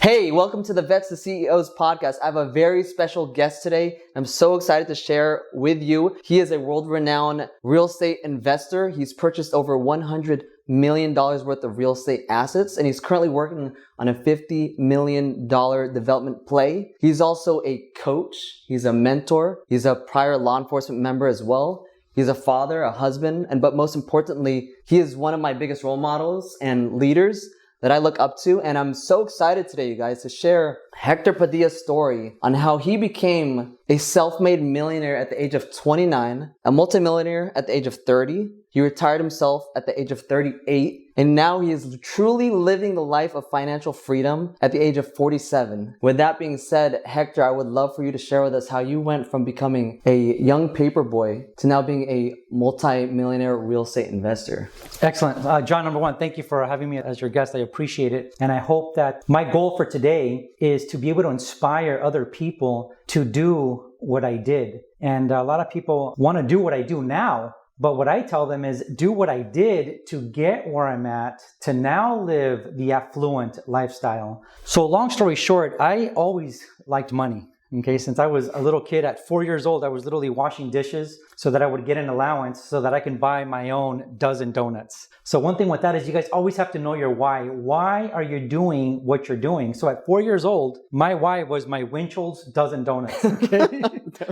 Hey, welcome to the Vets to CEOs podcast. I have a very special guest today. I'm so excited to share with you. He is a world-renowned real estate investor. He's purchased over $100 million worth of real estate assets, and he's currently working on a $50 million development play. He's also a coach. He's a mentor. He's a prior law enforcement member as well. He's a father, a husband, but most importantly, he is one of my biggest role models and leaders that I look up to. And I'm so excited today, you guys, to share Hector Padilla's story on how he became a self-made millionaire at the age of 29, a multi-millionaire at the age of 30. He retired himself at the age of 38. And now he is truly living the life of financial freedom at the age of 47. With that being said, Hector, I would love for you to share with us how you went from becoming a young paper boy to now being a multi-millionaire real estate investor. Excellent. John, number one, thank you for having me as your guest. I appreciate it. And I hope that my goal for today is to be able to inspire other people to do what I did. And a lot of people want to do what I do now. But what I tell them is do what I did to get where I'm at, to now live the affluent lifestyle. So long story short, I always liked money. Okay, since I was a little kid at 4 years old, I was literally washing dishes so that I would get an allowance so that I can buy my own dozen donuts. So one thing with that is you guys always have to know your why. Why are you doing what you're doing? So at 4 years old, my why was my Winchell's dozen donuts. Okay,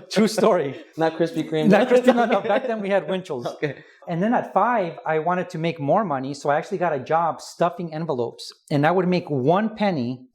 true story. Not Krispy Kreme. Not Krispy Kreme. No, back then we had Winchell's. Okay. And then at 5, I wanted to make more money. So I actually got a job stuffing envelopes. And I would make one penny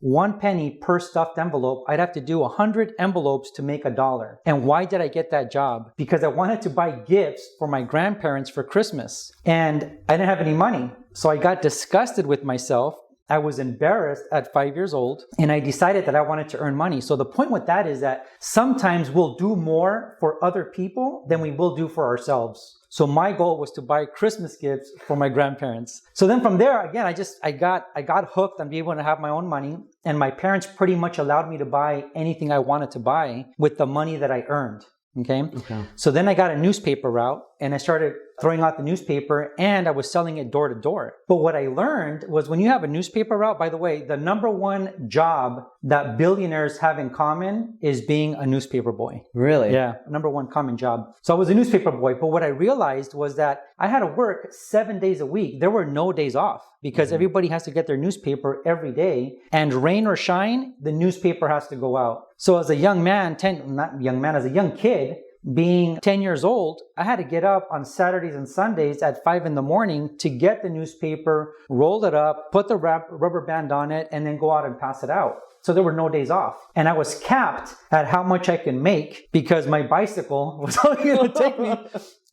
per stuffed envelope. I'd have to do 100 envelopes to make $1. And why did I get that job? Because I wanted to buy gifts for my grandparents for Christmas. And I didn't have any money. So I got disgusted with myself. I was embarrassed at 5 years old, and I decided that I wanted to earn money. So the point with that is that sometimes we'll do more for other people than we will do for ourselves. So my goal was to buy Christmas gifts for my grandparents. So then from there, again, I got hooked on being able to have my own money, and my parents pretty much allowed me to buy anything I wanted to buy with the money that I earned. Okay. So then I got a newspaper route, and I started throwing out the newspaper, and I was selling it door to door. But what I learned was when you have a newspaper route, by the way, the number one job that billionaires have in common is being a newspaper boy. Really? Yeah, number one common job. So I was a newspaper boy, but what I realized was that I had to work 7 days a week. There were no days off because everybody has to get their newspaper every day, and rain or shine, the newspaper has to go out. So as a young man, as a young kid, being 10 years old, I had to get up on Saturdays and Sundays at 5 in the morning to get the newspaper, roll it up, put the rubber band on it, and then go out and pass it out. So there were no days off. And I was capped at how much I can make because my bicycle was only going to take me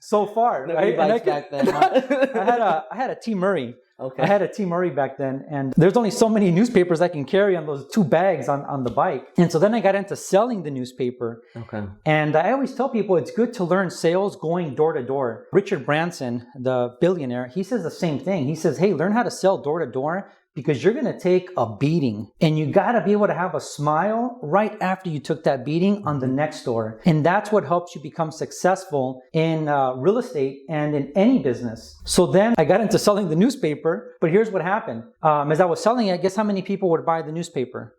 so far. Right? Back then, huh? I had a T. Murray. Okay. I had a T. Murray back then, and there's only so many newspapers I can carry on those 2 bags on the bike. And so then I got into selling the newspaper. Okay. And I always tell people it's good to learn sales going door to door. Richard Branson, the billionaire, he says the same thing. He says, hey, learn how to sell door to door because you're going to take a beating, and you got to be able to have a smile right after you took that beating on the next door. And that's what helps you become successful in real estate and in any business. So then I got into selling the newspaper, but here's what happened. As I was selling it, guess how many people would buy the newspaper?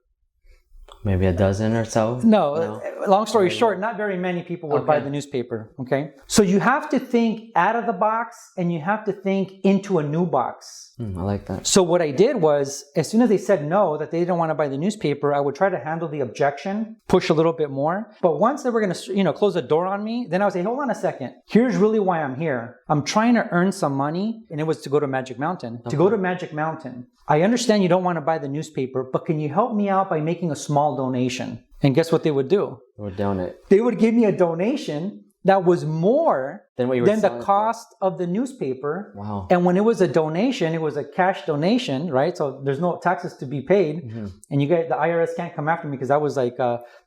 Maybe a dozen or so? No. Long story short, not very many people would buy the newspaper, okay? So you have to think out of the box, and you have to think into a new box. I like that. So what I did was, as soon as they said no, that they didn't want to buy the newspaper, I would try to handle the objection, push a little bit more. But once they were going to, close the door on me, then I would say, hold on a second. Here's really why I'm here. I'm trying to earn some money, and it was to go to Magic Mountain. To go to Magic Mountain, I understand you don't want to buy the newspaper, but can you help me out by making a small donation? And guess what they would do? They would donate. They would give me a donation that was more than the cost of the newspaper. Wow. And when it was a donation, it was a cash donation, right? So there's no taxes to be paid. And you get the IRS can't come after me because that was like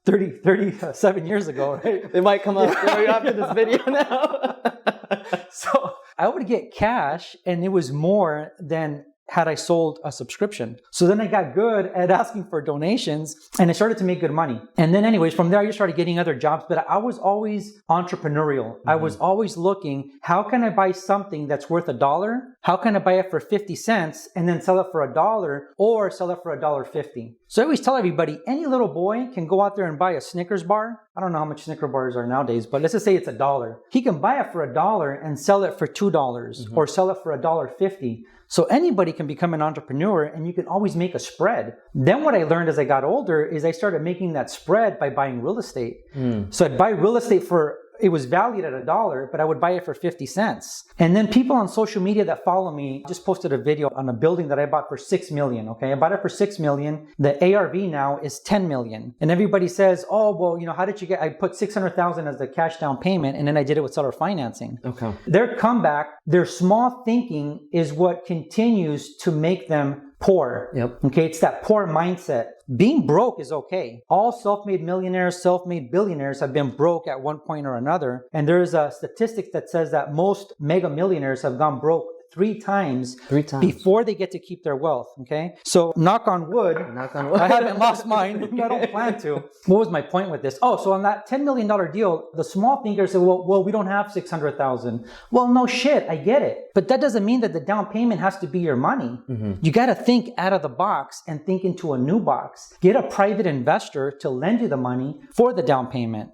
37 years ago, right? They might come after you after this video now. So I would get cash, and it was more than had I sold a subscription. So then I got good at asking for donations, and I started to make good money. And then anyways, from there, I just started getting other jobs, but I was always entrepreneurial. I was always looking, how can I buy something that's worth $1? How can I buy it for 50 cents and then sell it for $1 or sell it for $1.50? So I always tell everybody, any little boy can go out there and buy a Snickers bar. I don't know how much Snicker bars are nowadays, but let's just say it's $1. He can buy it for $1 and sell it for $2 or sell it for $1.50. So anybody can become an entrepreneur and you can always make a spread. Then what I learned as I got older is I started making that spread by buying real estate. So I'd buy real estate it was valued at $1, but I would buy it for 50 cents. And then people on social media that follow me just posted a video on a building that I bought for $6 million. Okay, I bought it for $6 million. The ARV now is $10 million. And everybody says, oh, well, how did you get, I put $600,000 as the cash down payment, and then I did it with seller financing. Okay. Their comeback, their small thinking is what continues to make them poor. Yep. Okay, it's that poor mindset. Being broke is okay. All self-made millionaires, self-made billionaires have been broke at one point or another. And there's a statistic that says that most mega millionaires have gone broke three times before they get to keep their wealth. Okay, so knock on wood. I haven't lost mine. I don't plan to. What was my point with this? Oh, so on that $10 million deal, the small thinkers said, well, we don't have $600,000. Well, no shit, I get it. But that doesn't mean that the down payment has to be your money. You got to think out of the box and think into a new box. Get a private investor to lend you the money for the down payment.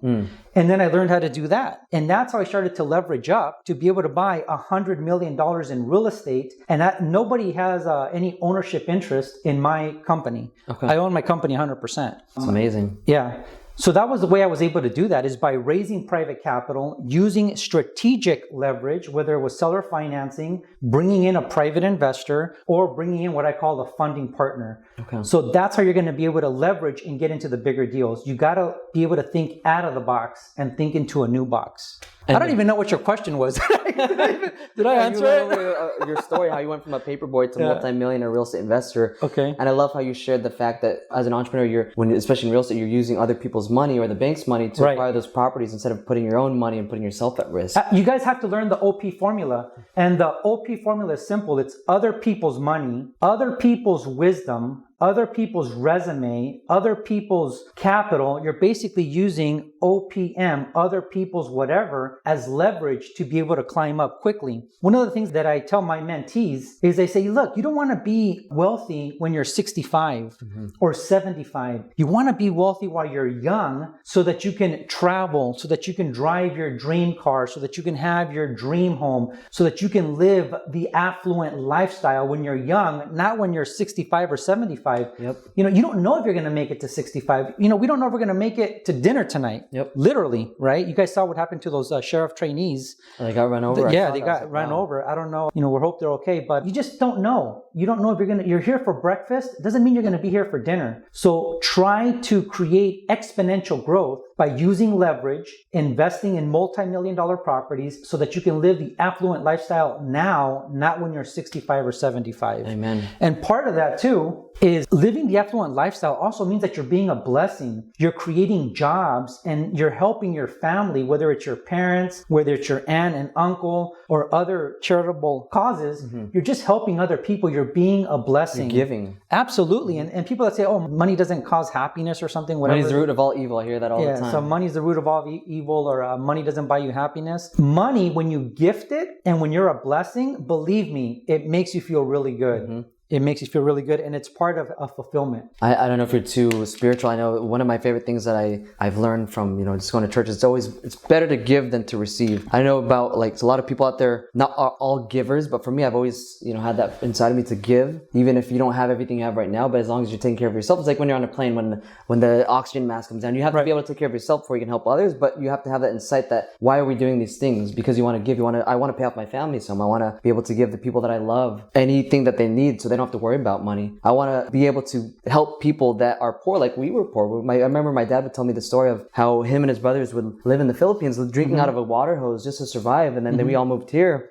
And then I learned how to do that. And that's how I started to leverage up to be able to buy $100 million in real estate. And that nobody has any ownership interest in my company. Okay. I own my company 100%. That's amazing. Yeah. So that was the way I was able to do that, is by raising private capital, using strategic leverage, whether it was seller financing, bringing in a private investor, or bringing in what I call a funding partner. Okay. So that's how you're going to be able to leverage and get into the bigger deals. You got to be able to think out of the box and think into a new box. And I don't even know what your question was. Did I answer it? Your story, how you went from a paperboy to multi-millionaire real estate investor. Okay. And I love how you shared the fact that as an entrepreneur, especially in real estate, you're using other people's money or the bank's money to acquire those properties instead of putting your own money and putting yourself at risk. You guys have to learn the OP formula. And the OP formula is simple. It's other people's money, other people's wisdom, other people's resume, other people's capital. You're basically using OPM, other people's whatever, as leverage to be able to climb up quickly. One of the things that I tell my mentees is I say, look, you don't want to be wealthy when you're 65 or 75. You want to be wealthy while you're young so that you can travel, so that you can drive your dream car, so that you can have your dream home, so that you can live the affluent lifestyle when you're young, not when you're 65 or 75. Yep. You don't know if you're going to make it to 65. We don't know if we're going to make it to dinner tonight. Yep. Literally, right? You guys saw what happened to those sheriff trainees. They got run over. They got run over. I don't know. We hope they're okay, but you just don't know. You don't know if you're here for breakfast. It doesn't mean you're going to be here for dinner. So try to create exponential growth by using leverage, investing in multi-million-dollar properties so that you can live the affluent lifestyle now, not when you're 65 or 75. Amen. And part of that too is living the affluent lifestyle also means that you're being a blessing. You're creating jobs and you're helping your family, whether it's your parents, whether it's your aunt and uncle, or other charitable causes. You're just helping other people. You're being a blessing. You're giving. Absolutely. And people that say, oh, money doesn't cause happiness or something, whatever. Money's the root of all evil. I hear that all the time. So money's the root of all evil, or money doesn't buy you happiness. Money, when you gift it and when you're a blessing, believe me, it makes you feel really good. It makes you feel really good, and it's part of a fulfillment. I don't know if you're too spiritual. I know one of my favorite things that I've learned from, just going to church, it's better to give than to receive. I know about, a lot of people out there, not all givers, but for me, I've always, had that inside of me to give, even if you don't have everything you have right now, but as long as you're taking care of yourself. It's like when you're on a plane, when the oxygen mask comes down, you have to be able to take care of yourself before you can help others, but you have to have that insight that, why are we doing these things? Because you want to give, I want to pay off my family some. I want to be able to give the people that I love anything that they need so they don't have to worry about money. I want to be able to help people that are poor, like we were poor. I remember my dad would tell me the story of how him and his brothers would live in the Philippines drinking out of a water hose just to survive, and then we all moved here.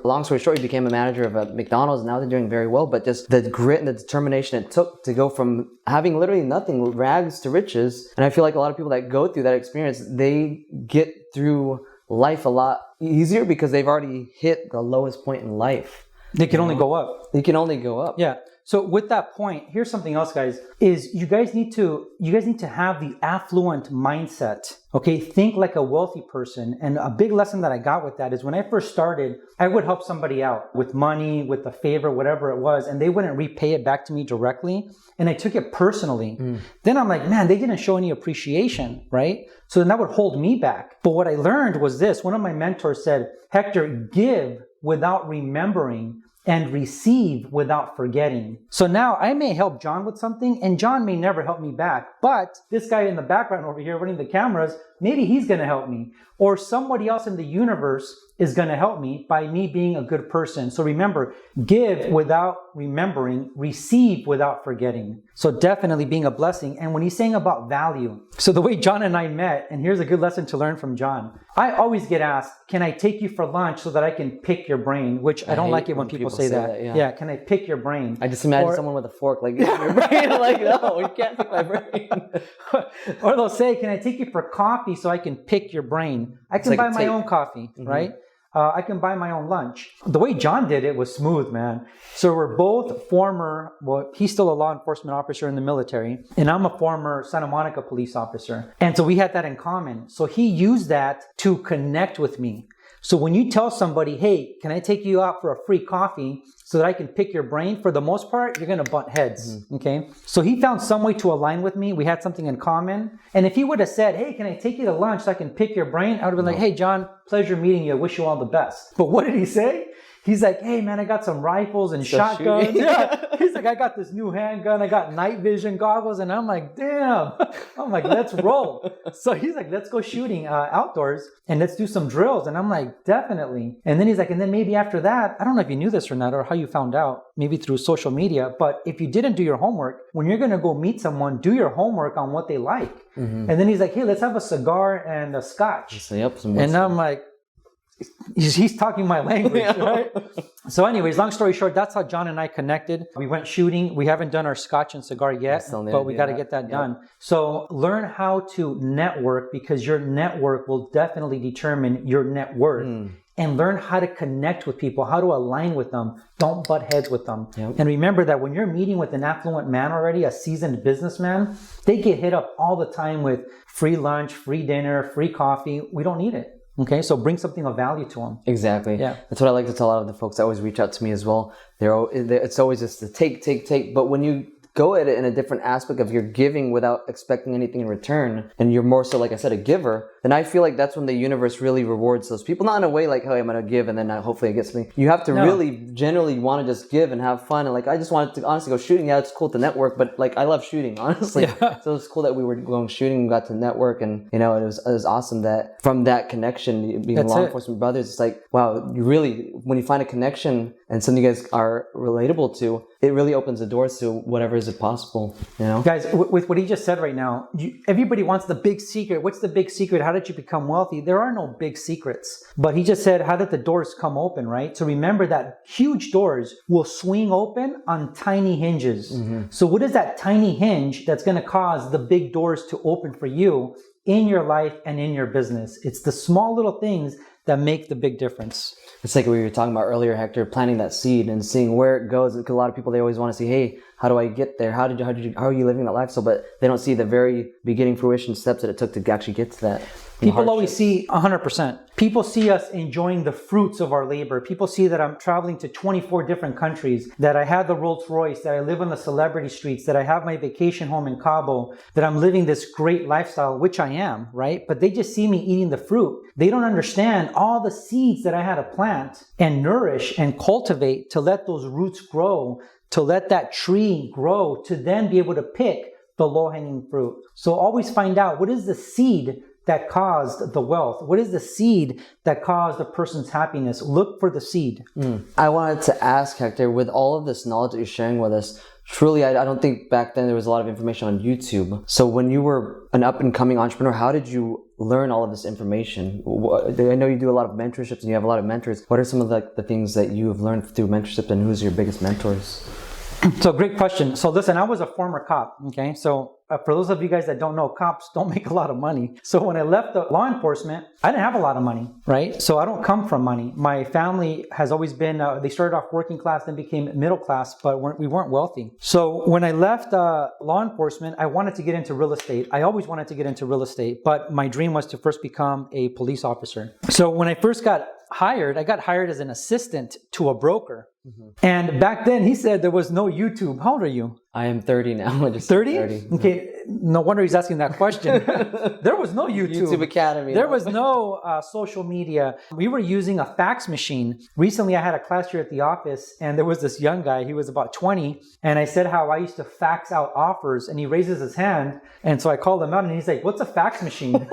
Long story short, he became a manager of a McDonald's, and now they're doing very well, but just the grit and the determination it took to go from having literally nothing, rags to riches. And I feel like a lot of people that go through that experience, they get through life a lot easier because they've already hit the lowest point in life. They can only go up. You can only go up. Yeah. So with that point, here's something else, guys, is you guys need to have the affluent mindset. Okay, think like a wealthy person. And a big lesson that I got with that is when I first started, I would help somebody out with money, with a favor, whatever it was, and they wouldn't repay it back to me directly. And I took it personally. Then I'm like, man, they didn't show any appreciation, right? So then that would hold me back. But what I learned was this. One of my mentors said, Hector, give without remembering and receive without forgetting. So now I may help John with something and John may never help me back, but this guy in the background over here running the cameras, maybe he's going to help me, or somebody else in the universe is going to help me by me being a good person. So remember, give without remembering, receive without forgetting. So definitely being a blessing. And when he's saying about value, so the way John and I met, and here's a good lesson to learn from John. I always get asked, can I take you for lunch so that I can pick your brain? Which I don't like it when people say that. Yeah, can I pick your brain? I just imagine someone with a fork like, your brain. Like, no, you can't pick my brain. Or they'll say, can I take you for coffee so I can pick your brain? I can buy my own coffee, right? I can buy my own lunch. The way John did it was smooth, man. So we're both he's still a law enforcement officer in the military, and I'm a former Santa Monica police officer. And so we had that in common. So he used that to connect with me. So when you tell somebody, hey, can I take you out for a free coffee so that I can pick your brain? For the most part, you're going to butt heads, okay? So he found some way to align with me. We had something in common. And if he would have said, hey, can I take you to lunch so I can pick your brain? I would have been like, hey, John, pleasure meeting you. I wish you all the best. But what did he say? He's like, hey, man, I got some rifles and shotguns. Yeah. He's like, I got this new handgun. I got night vision goggles. And I'm like, damn. I'm like, let's roll. So he's like, let's go shooting outdoors and let's do some drills. And I'm like, definitely. And then he's like, and then maybe after that, I don't know if you knew this or not or how you found out, maybe through social media. But if you didn't do your homework, when you're going to go meet someone, do your homework on what they like. And then he's like, hey, let's have a cigar and a scotch. So, yep, and I'm like, he's talking my language, right? So anyways, long story short, that's how John and I connected. We went shooting. We haven't done our scotch and cigar yet, but we got to get that done. So learn how to network, because your network will definitely determine your net worth. And learn how to connect with people, how to align with them. Don't butt heads with them. And remember that when you're meeting with an affluent man already, a seasoned businessman, they get hit up all the time with free lunch, free dinner, free coffee. We don't need it. Okay, so bring something of value to them. Exactly. Yeah. That's what I like to tell a lot of the folks that always reach out to me as well. It's always just the take. But when you go at it in a different aspect of you're giving without expecting anything in return, and you're more so, like I said, a giver, then I feel like that's when the universe really rewards those people. Not in a way like, hey, I'm going to give and then hopefully I get something. You have to really generally want to just give and have fun. And like, I just wanted to honestly go shooting. Yeah, it's cool to network, but like, I love shooting, honestly. So it's cool that we were going shooting, we got to network, and it was awesome that from that connection, being law enforcement brothers, it's like, wow, you really, when you find a connection and something you guys are relatable to, it really opens the doors to whatever is possible, Guys, with what he just said right now, everybody wants the big secret. What's the big secret? How did you become wealthy? There are no big secrets. But he just said, how did the doors come open, right? So remember that huge doors will swing open on tiny hinges. So what is that tiny hinge that's going to cause the big doors to open for you in your life and in your business? It's the small little things that make the big difference. It's like we were talking about earlier, Hector, planting that seed and seeing where it goes. Because a lot of people, they always want to see, hey, how do I get there? How are you living that lifestyle? But they don't see the very beginning fruition steps that it took to actually get to that. People always see 100%. People see us enjoying the fruits of our labor. People see that I'm traveling to 24 different countries, that I have the Rolls Royce, that I live on the celebrity streets, that I have my vacation home in Cabo, that I'm living this great lifestyle, which I am, right? But they just see me eating the fruit. They don't understand all the seeds that I had to plant and nourish and cultivate to let those roots grow, to let that tree grow, to then be able to pick the low-hanging fruit. So always find out, what is the seed that caused the wealth? What is the seed that caused a person's happiness? Look for the seed. I wanted to ask, Hector, with all of this knowledge that you're sharing with us, truly, I don't think back then there was a lot of information on YouTube. So when you were an up-and-coming entrepreneur, how did you learn all of this information? I know you do a lot of mentorships and you have a lot of mentors. What are some of the things that you have learned through mentorship, and who's your biggest mentors? So great question. So listen, I was a former cop. Okay. So for those of you guys that don't know, cops don't make a lot of money. So when I left the law enforcement, I didn't have a lot of money, right? So I don't come from money. My family has always been, they started off working class, then became middle class, but we weren't wealthy. So when I left law enforcement, I wanted to get into real estate. I always wanted to get into real estate, but my dream was to first become a police officer. So when I first got hired, I got hired as an assistant to a broker. And back then he said there was no YouTube. How old are you? I am 30 now. 30? Okay. No wonder he's asking that question. There was no YouTube. YouTube Academy. There was no social media. We were using a fax machine. Recently, I had a class here at the office, and there was this young guy. He was about 20. And I said how I used to fax out offers, and he raises his hand. And so I called him out, and he's like, what's a fax machine?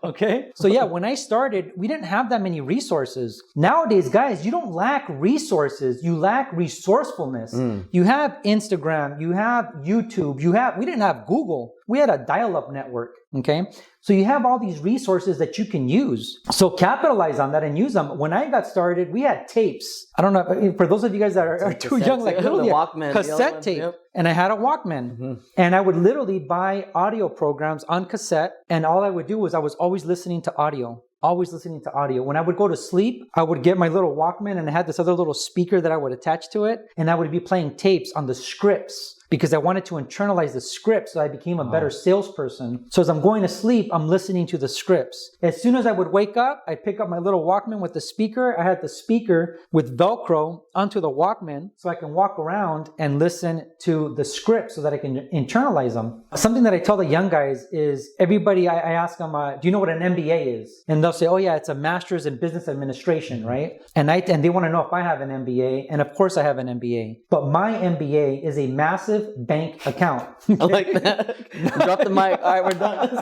Okay. So yeah, when I started, we didn't have that many resources. Nowadays, guys, you don't lack resources. You lack resourcefulness. You have Instagram, you have YouTube, we didn't have Google. We had a dial-up network, okay? So you have all these resources that you can use. So capitalize on that and use them. When I got started, we had tapes. I don't know, for those of you guys that are too young, like literally Walkman, cassette tape. Yep. And I had a Walkman. And I would literally buy audio programs on cassette. And all I would do was I was always listening to audio. Always listening to audio. When I would go to sleep, I would get my little Walkman and I had this other little speaker that I would attach to it. And I would be playing tapes on the scripts because I wanted to internalize the script so I became a better salesperson. So as I'm going to sleep, I'm listening to the scripts. As soon as I would wake up, I'd pick up my little Walkman with the speaker. I had the speaker with Velcro onto the Walkman so I can walk around and listen to the script so that I can internalize them. Something that I tell the young guys is everybody, I ask them, do you know what an MBA is? And they'll say, oh yeah, it's a master's in business administration, right? And they want to know if I have an MBA. And of course I have an MBA. But my MBA is a massive bank account. I like that. Drop the mic. All right, we're done. Let's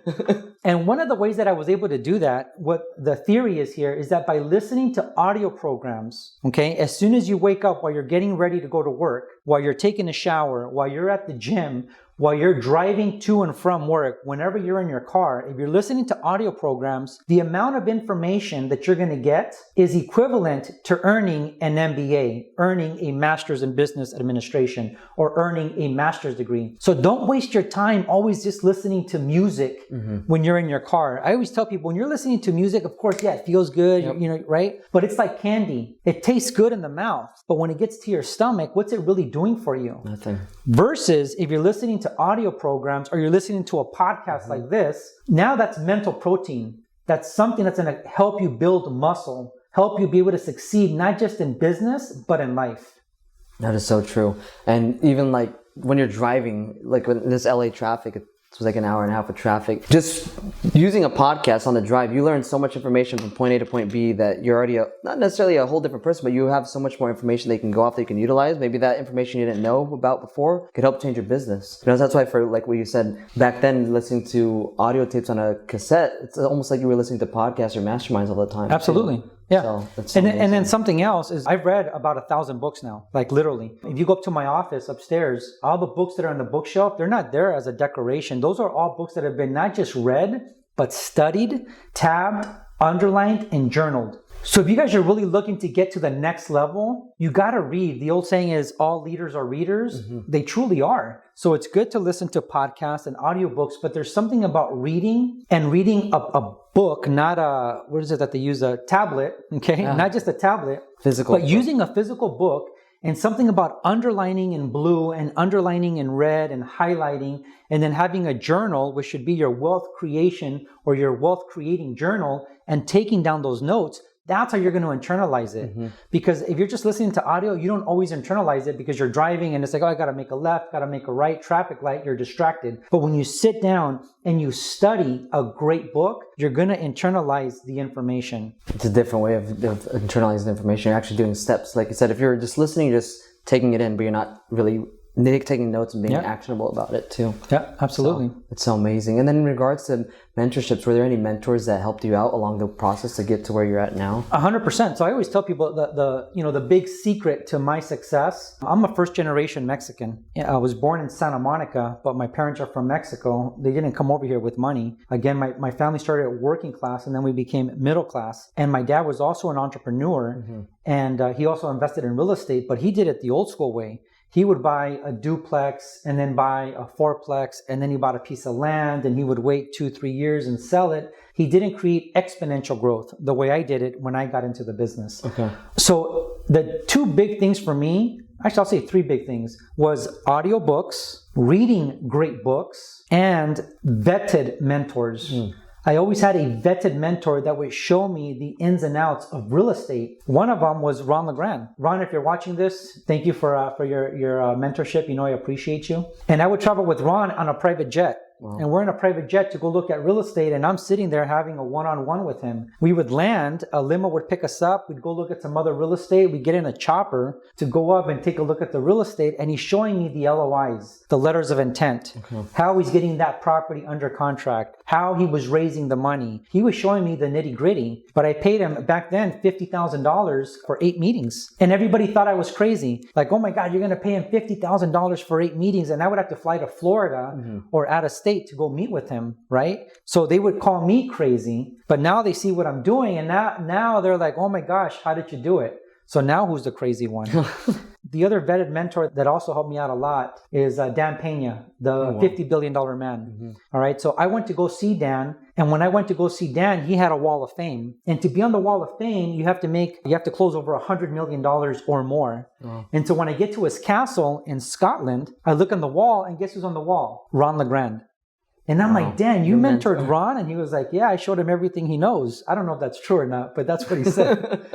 go. And one of the ways that I was able to do that, what the theory is here, is that by listening to audio programs, okay, as soon as you wake up while you're getting ready to go to work, while you're taking a shower, while you're at the gym, while you're driving to and from work, whenever you're in your car, if you're listening to audio programs, the amount of information that you're going to get is equivalent to earning an MBA, earning a master's in business administration, or earning a master's degree. So don't waste your time always just listening to music when you're in your car. I always tell people, when you're listening to music, of course, yeah, it feels good, you know, right? But it's like candy. It tastes good in the mouth. But when it gets to your stomach, what's it really doing for you? Nothing. Versus if you're listening to audio programs or you're listening to a podcast like this, now that's mental protein. That's something that's going to help you build muscle, help you be able to succeed, not just in business, but in life. That is so true. And even like when you're driving, like in this LA traffic, it was like an hour and a half of traffic. Just using a podcast on the drive, you learn so much information from point A to point B that you're already not necessarily a whole different person, but you have so much more information that you can go off that you can utilize. Maybe that information you didn't know about before could help change your business. You know, that's why for like what you said back then, listening to audio tapes on a cassette, it's almost like you were listening to podcasts or masterminds all the time. Absolutely. Too. Yeah. So and then something else is I've read about 1,000 books now, like literally. If you go up to my office upstairs, all the books that are on the bookshelf, they're not there as a decoration. Those are all books that have been not just read, but studied, tabbed, underlined, and journaled. So if you guys are really looking to get to the next level, you got to read. The old saying is all leaders are readers. They truly are. So it's good to listen to podcasts and audiobooks, but there's something about reading and reading a book, not a, what is it that they use, a tablet, okay? Yeah. Not just a tablet, physical, but using a physical book, and something about underlining in blue and underlining in red and highlighting, and then having a journal, which should be your wealth creation or your wealth creating journal, and taking down those notes. That's how you're going to internalize it. Because if you're just listening to audio, you don't always internalize it because you're driving and it's like, oh, I got to make a left, got to make a right, traffic light, you're distracted. But when you sit down and you study a great book, you're going to internalize the information. It's a different way of internalizing the information. You're actually doing steps. Like you said, if you're just listening, you're just taking it in, but you're not really taking notes and being actionable about it too. Yeah, absolutely. So, it's so amazing. And then in regards to mentorships, were there any mentors that helped you out along the process to get to where you're at now? 100%. So I always tell people the big secret to my success. I'm a first generation Mexican. I was born in Santa Monica, but my parents are from Mexico. They didn't come over here with money. Again, my family started at working class, and then we became middle class. And my dad was also an entrepreneur, and he also invested in real estate, but he did it the old school way. He would buy a duplex and then buy a fourplex, and then he bought a piece of land and he would wait 2-3 years and sell it. He didn't create exponential growth the way I did it when I got into the business. Okay. So the two big things for me, actually I'll say three big things, was audiobooks, reading great books, and vetted mentors. I always had a vetted mentor that would show me the ins and outs of real estate. One of them was Ron LeGrand. Ron, if you're watching this, thank you for your mentorship. You know I appreciate you. And I would travel with Ron on a private jet. Wow. And we're in a private jet to go look at real estate, and I'm sitting there having a one-on-one with him. We would land, a limo would pick us up, we'd go look at some other real estate, we'd get in a chopper to go up and take a look at the real estate, and he's showing me the LOIs, the letters of intent, how he's getting that property under contract, how he was raising the money. He was showing me the nitty-gritty, but I paid him back then $50,000 for 8 meetings. And everybody thought I was crazy. Like, oh my God, you're going to pay him $50,000 for 8 meetings, and I would have to fly to Florida or out of state to go meet with him, right? So they would call me crazy, but now they see what I'm doing, and now they're like, oh my gosh, how did you do it? So now who's the crazy one? The other vetted mentor that also helped me out a lot is Dan Pena, the $50 billion man. All right. So I went to go see Dan. And when I went to go see Dan, he had a wall of fame. And to be on the wall of fame, you have to close over $100 million or more. And so when I get to his castle in Scotland, I look on the wall, and guess who's on the wall? Ron LeGrand. And I'm like, Dan, you mentored Ron? And he was like, yeah, I showed him everything he knows. I don't know if that's true or not, but that's what he said.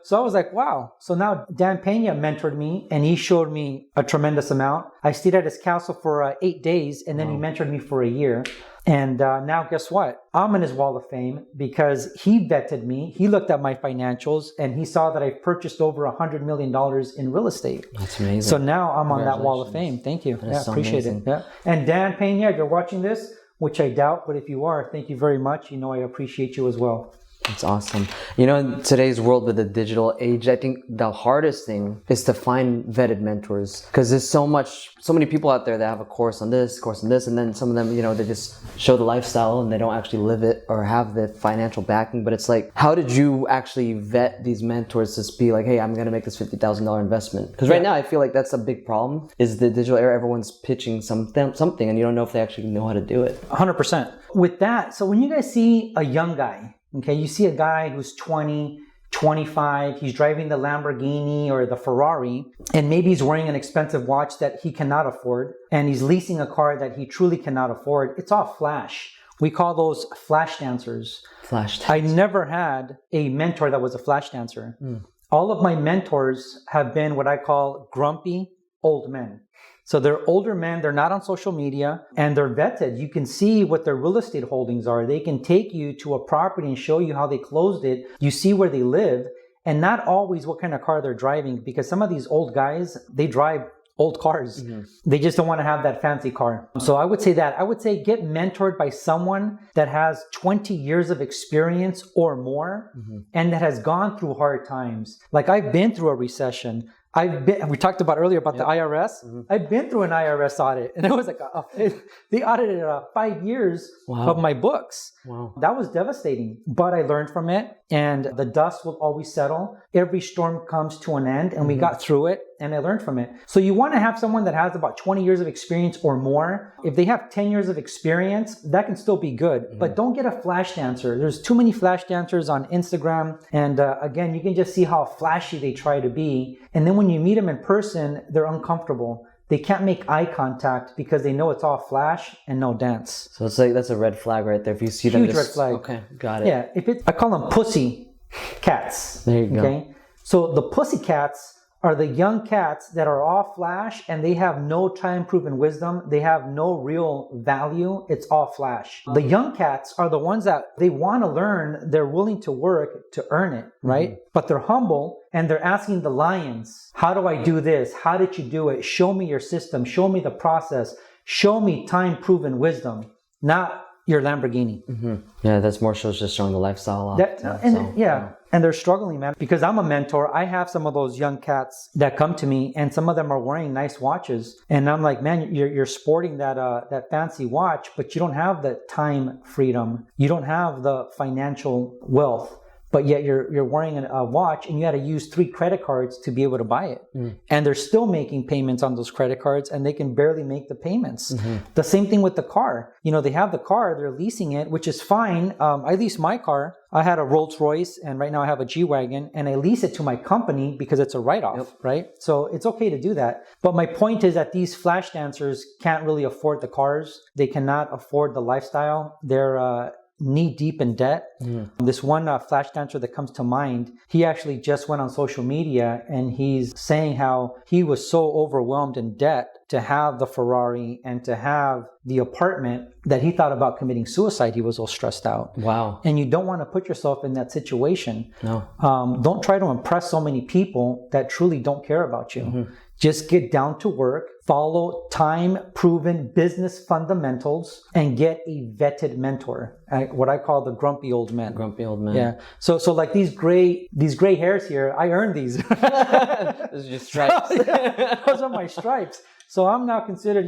So I was like, wow. So now Dan Pena mentored me, and he showed me a tremendous amount. I stayed at his castle for 8 days, and then he mentored me for a year. And now guess what? I'm in his wall of fame because he vetted me. He looked at my financials, and he saw that I purchased over $100 million in real estate. That's amazing. So now I'm on that wall of fame. Thank you. That is so appreciate amazing. it. Yeah. And Dan Pena, if you're watching this, which I doubt, but if you are, thank you very much. You know I appreciate you as well. That's awesome. You know, in today's world with the digital age, I think the hardest thing is to find vetted mentors, because there's so many people out there that have a course on this, and then some of them, you know, they just show the lifestyle and they don't actually live it or have the financial backing. But it's like, how did you actually vet these mentors to be like, hey, I'm going to make this $50,000 investment? Because right now I feel like that's a big problem is the digital era. Everyone's pitching something and you don't know if they actually know how to do it. 100%. With that, so when you guys see a young guy, okay, you see a guy who's 20, 25, he's driving the Lamborghini or the Ferrari, and maybe he's wearing an expensive watch that he cannot afford, and he's leasing a car that he truly cannot afford. It's all flash. We call those flash dancers. Flash dancers. I never had a mentor that was a flash dancer. All of my mentors have been what I call grumpy old men. So they're older men, they're not on social media, and they're vetted. You can see what their real estate holdings are. They can take you to a property and show you how they closed it. You see where they live, and not always what kind of car they're driving, because some of these old guys, they drive old cars. They just don't want to have that fancy car. So I would say get mentored by someone that has 20 years of experience or more, and that has gone through hard times. Like I've been through a recession. We talked about earlier about the IRS. I've been through an IRS audit, and it was like they audited 5 years of my books. Wow. That was devastating, but I learned from it, and the dust will always settle. Every storm comes to an end, and we got through it, and I learned from it. So you want to have someone that has about 20 years of experience or more. If they have 10 years of experience, that can still be good, but don't get a flash dancer. There's too many flash dancers on Instagram, and again, you can just see how flashy they try to be. And then when you meet them in person, they're uncomfortable. They can't make eye contact because they know it's all flash and no dance. So it's like, that's a red flag right there. If you see them, huge red flag. Okay, got it. Yeah, I call them pussy cats. There you go. Okay, so the pussy cats are the young cats that are all flash and they have no time-proven wisdom. They have no real value. It's all flash. The young cats are the ones that they want to learn. They're willing to work to earn it, right? But they're humble and they're asking the lions, how do I do this? How did you do it? Show me your system. Show me the process. Show me time-proven wisdom, not your Lamborghini. Yeah, that's more so just showing the lifestyle off. And they're struggling, man. Because I'm a mentor, I have some of those young cats that come to me, and some of them are wearing nice watches, and I'm like, man, you're sporting that fancy watch, but you don't have the time freedom. You don't have the financial wealth. But yet you're wearing a watch and you had to use 3 credit cards to be able to buy it. And they're still making payments on those credit cards and they can barely make the payments. The same thing with the car. You know, they have the car, they're leasing it, which is fine. I lease my car. I had a Rolls Royce and right now I have a G-Wagon and I lease it to my company because it's a write-off, right? So it's okay to do that. But my point is that these flash dancers can't really afford the cars. They cannot afford the lifestyle. They're knee deep in debt. This one flash dancer that comes to mind, he actually just went on social media and he's saying how he was so overwhelmed in debt to have the Ferrari and to have the apartment that he thought about committing suicide. He was all stressed out. Wow. And you don't want to put yourself in that situation. No. Don't try to impress so many people that truly don't care about you. Just get down to work, follow time-proven business fundamentals, and get a vetted mentor. What I call the grumpy old men. Grumpy old men. Yeah. So like these gray hairs here, I earned these. Those are your stripes. Those are my stripes. So I'm now considered,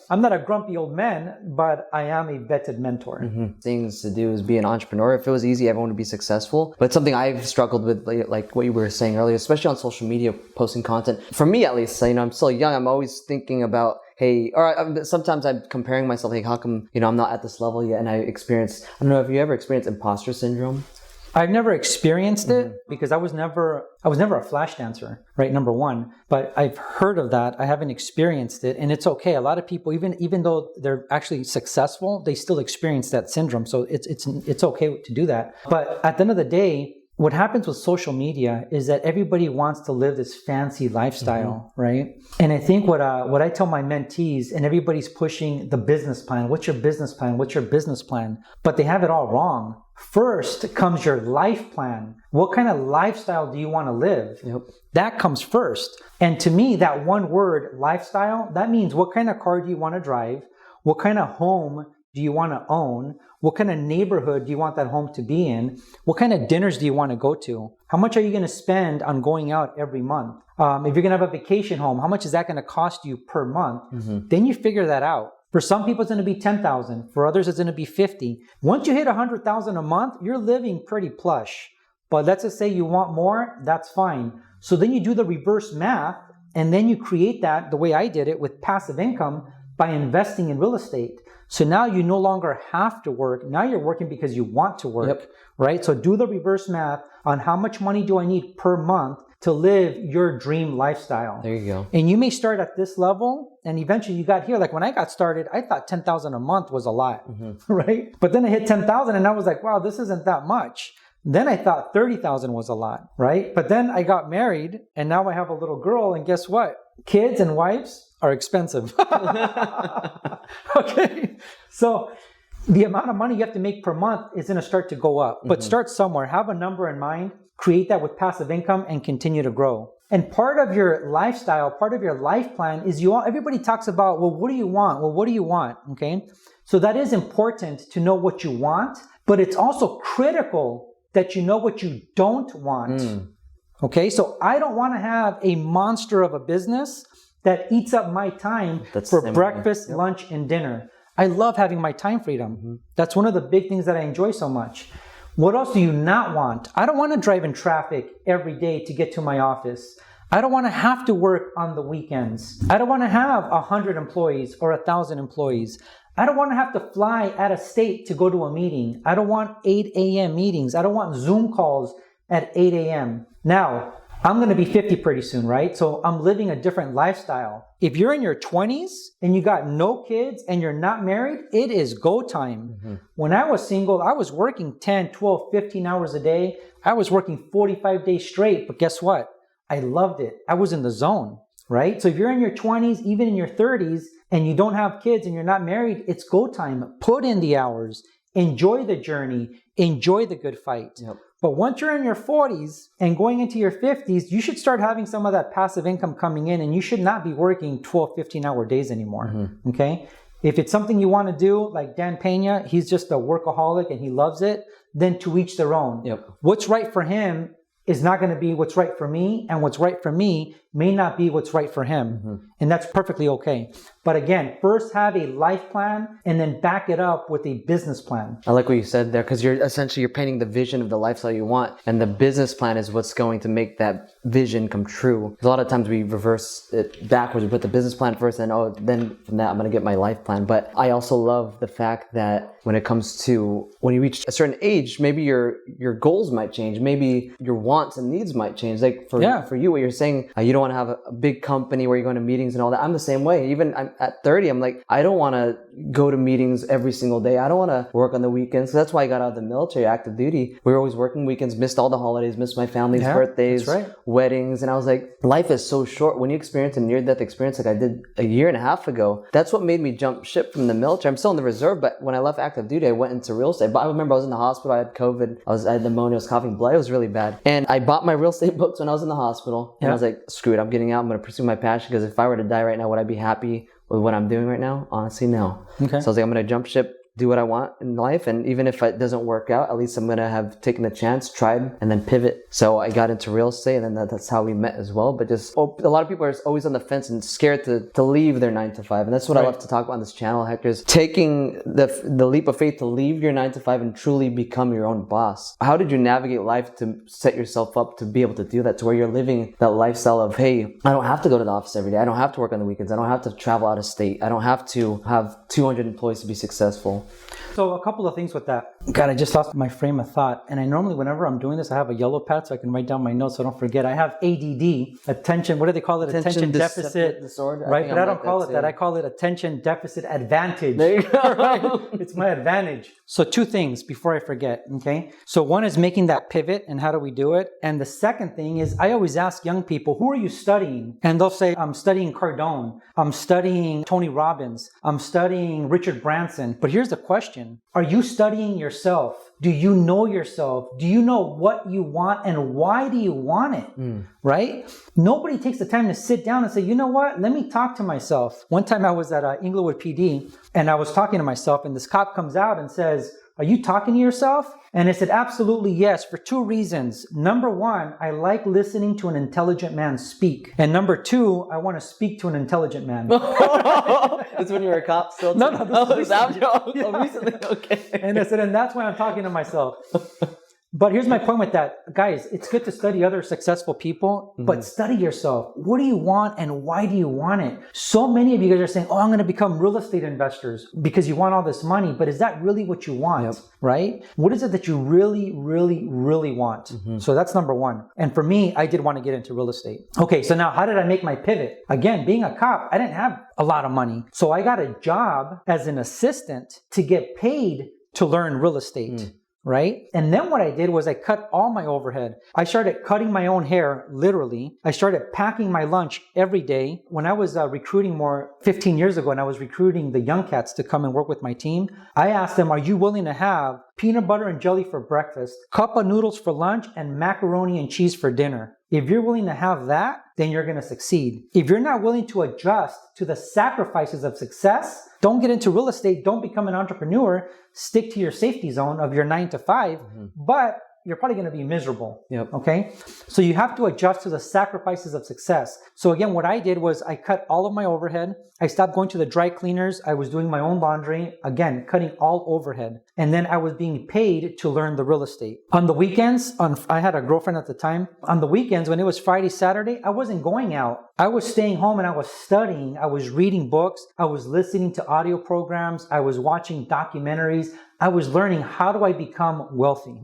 I'm not a grumpy old man, but I am a vetted mentor. Things to do is be an entrepreneur. If it was easy, everyone would be successful. But something I've struggled with, like what you were saying earlier, especially on social media, posting content. For me, at least, I'm still young. I'm always thinking about, hey, or sometimes I'm comparing myself, like, how come, I'm not at this level yet? And I don't know if you ever experienced imposter syndrome. I've never experienced it because I was never a flash dancer, right? Number one, but I've heard of that. I haven't experienced it, and it's okay. A lot of people, even though they're actually successful, they still experience that syndrome. So it's okay to do that. But at the end of the day, what happens with social media is that everybody wants to live this fancy lifestyle, right? And I think what I tell my mentees, and everybody's pushing the business plan. What's your business plan? What's your business plan? But they have it all wrong. First comes your life plan. What kind of lifestyle do you want to live? That comes first. And to me, that one word, lifestyle, that means what kind of car do you want to drive? What kind of home do you want to own? What kind of neighborhood do you want that home to be in? What kind of dinners do you want to go to? How much are you going to spend on going out every month? If you're going to have a vacation home, how much is that going to cost you per month? Then you figure that out. For some people, it's going to be $10,000. For others, it's going to be $50,000. Once you hit $100,000 a month, you're living pretty plush. But let's just say you want more, that's fine. So then you do the reverse math, and then you create that the way I did it with passive income by investing in real estate. So now you no longer have to work. Now you're working because you want to work, right? So do the reverse math on how much money do I need per month to live your dream lifestyle. There you go. And you may start at this level and eventually you got here. Like when I got started, I thought $10,000 a month was a lot, right? But then I hit 10,000 and I was like, wow, this isn't that much. Then I thought 30,000 was a lot, right? But then I got married and now I have a little girl, and guess what? Kids and wives are expensive. Okay. So the amount of money you have to make per month is going to start to go up, but start somewhere. Have a number in mind, create that with passive income, and continue to grow. And part of your lifestyle, part of your life plan is everybody talks about, well, what do you want? Well, what do you want? Okay. So that is important to know what you want, but it's also critical that you know what you don't want. Okay. So I don't want to have a monster of a business that eats up my time for breakfast, lunch, and dinner. I love having my time freedom. That's one of the big things that I enjoy so much. What else do you not want? I don't want to drive in traffic every day to get to my office. I don't want to have to work on the weekends. I don't want to have 100 employees or 1,000 employees. I don't want to have to fly out of state to go to a meeting. I don't want 8 a.m. meetings. I don't want Zoom calls at 8 a.m. Now, I'm going to be 50 pretty soon, right? So I'm living a different lifestyle. If you're in your 20s and you got no kids and you're not married, it is go time. When I was single, I was working 10, 12, 15 hours a day. I was working 45 days straight. But guess what? I loved it. I was in the zone, right? So if you're in your 20s, even in your 30s, and you don't have kids and you're not married, it's go time. Put in the hours. Enjoy the journey. Enjoy the good fight. Yep. But once you're in your 40s and going into your 50s, you should start having some of that passive income coming in, and you should not be working 12, 15-hour days anymore, okay? If it's something you want to do, like Dan Pena, he's just a workaholic and he loves it, then to each their own. Yep. What's right for him is not going to be what's right for me, and what's right for me may not be what's right for him. And that's perfectly okay. But again, first have a life plan and then back it up with a business plan. I like what you said there, because you're painting the vision of the lifestyle you want, and the business plan is what's going to make that vision come true. A lot of times we reverse it backwards. We put the business plan first, and then from that I'm going to get my life plan. But I also love the fact that when it comes to when you reach a certain age, maybe your goals might change, maybe your wants and needs might change. Like for you, what you're saying, you don't want to have a big company where you're going to meetings and all that. I'm the same way. Even I'm at 30, I'm like, I don't want to go to meetings every single day. I don't want to work on the weekends. So that's why I got out of the military, active duty. We were always working weekends, missed all the holidays, missed my family's birthdays, weddings. And I was like, life is so short. When you experience a near-death experience like I did a year and a half ago, that's what made me jump ship from the military. I'm still in the reserve, but when I left active duty, I went into real estate. But I remember I was in the hospital. I had COVID. I had pneumonia. I was coughing blood. It was really bad. And I bought my real estate books when I was in the hospital. And I was like, screw it. I'm getting out. I'm going to pursue my passion, because if I were to die right now, would I be happy with what I'm doing right now? Honestly, no. Okay. So I was like, I'm going to jump ship, do what I want in life. And even if it doesn't work out, at least I'm going to have taken a chance, tried, and then pivot. So I got into real estate, and then that's how we met as well. But just a lot of people are always on the fence and scared to leave their 9-to-5. And that's what I love to talk about on this channel, Hector, is taking the leap of faith to leave your 9-to-5 and truly become your own boss. How did you navigate life to set yourself up to be able to do that, to where you're living that lifestyle of, hey, I don't have to go to the office every day. I don't have to work on the weekends. I don't have to travel out of state. I don't have to have 200 employees to be successful. So a couple of things with that. God, I just lost my frame of thought. And I normally, whenever I'm doing this, I have a yellow pad so I can write down my notes so I don't forget. I have ADD, attention, what do they call it? Attention deficit disorder. Right, but I don't call it that. I call it attention deficit advantage. There you go. Right? It's my advantage. So two things before I forget, okay? So one is making that pivot, and how do we do it? And the second thing is, I always ask young people, who are you studying? And they'll say, I'm studying Cardone. I'm studying Tony Robbins. I'm studying Richard Branson. But here's the question. Are you studying yourself? Do you know yourself? Do you know what you want, and why do you want it? Right? Nobody takes the time to sit down and say, you know what? Let me talk to myself. One time I was at Inglewood PD, and I was talking to myself, and this cop comes out and says, are you talking to yourself? And I said, absolutely yes, for two reasons. Number one, I like listening to an intelligent man speak. And number two, I want to speak to an intelligent man. That's when you were a cop still? No, this is recently. Okay. And I said, and that's why I'm talking to myself. But here's my point with that. Guys, it's good to study other successful people, but study yourself. What do you want, and why do you want it? So many of you guys are saying, I'm going to become real estate investors because you want all this money. But is that really what you want, right? What is it that you really, really, really want? So that's number one. And for me, I did want to get into real estate. Okay, so now how did I make my pivot? Again, being a cop, I didn't have a lot of money. So I got a job as an assistant to get paid to learn real estate. Right? And then what I did was I cut all my overhead. I started cutting my own hair, literally. I started packing my lunch every day. When I was recruiting more 15 years ago, and I was recruiting the young cats to come and work with my team, I asked them, are you willing to have peanut butter and jelly for breakfast, cup of noodles for lunch, and macaroni and cheese for dinner? If you're willing to have that, then you're going to succeed. If you're not willing to adjust to the sacrifices of success, don't get into real estate. Don't become an entrepreneur. Stick to your safety zone of your 9-to-5, but you're probably going to be miserable. Okay. So you have to adjust to the sacrifices of success. So again, what I did was I cut all of my overhead. I stopped going to the dry cleaners. I was doing my own laundry. Again, cutting all overhead. And then I was being paid to learn the real estate. On the weekends, I had a girlfriend at the time. On the weekends, when it was Friday, Saturday, I wasn't going out. I was staying home and I was studying. I was reading books. I was listening to audio programs. I was watching documentaries. I was learning, how do I become wealthy?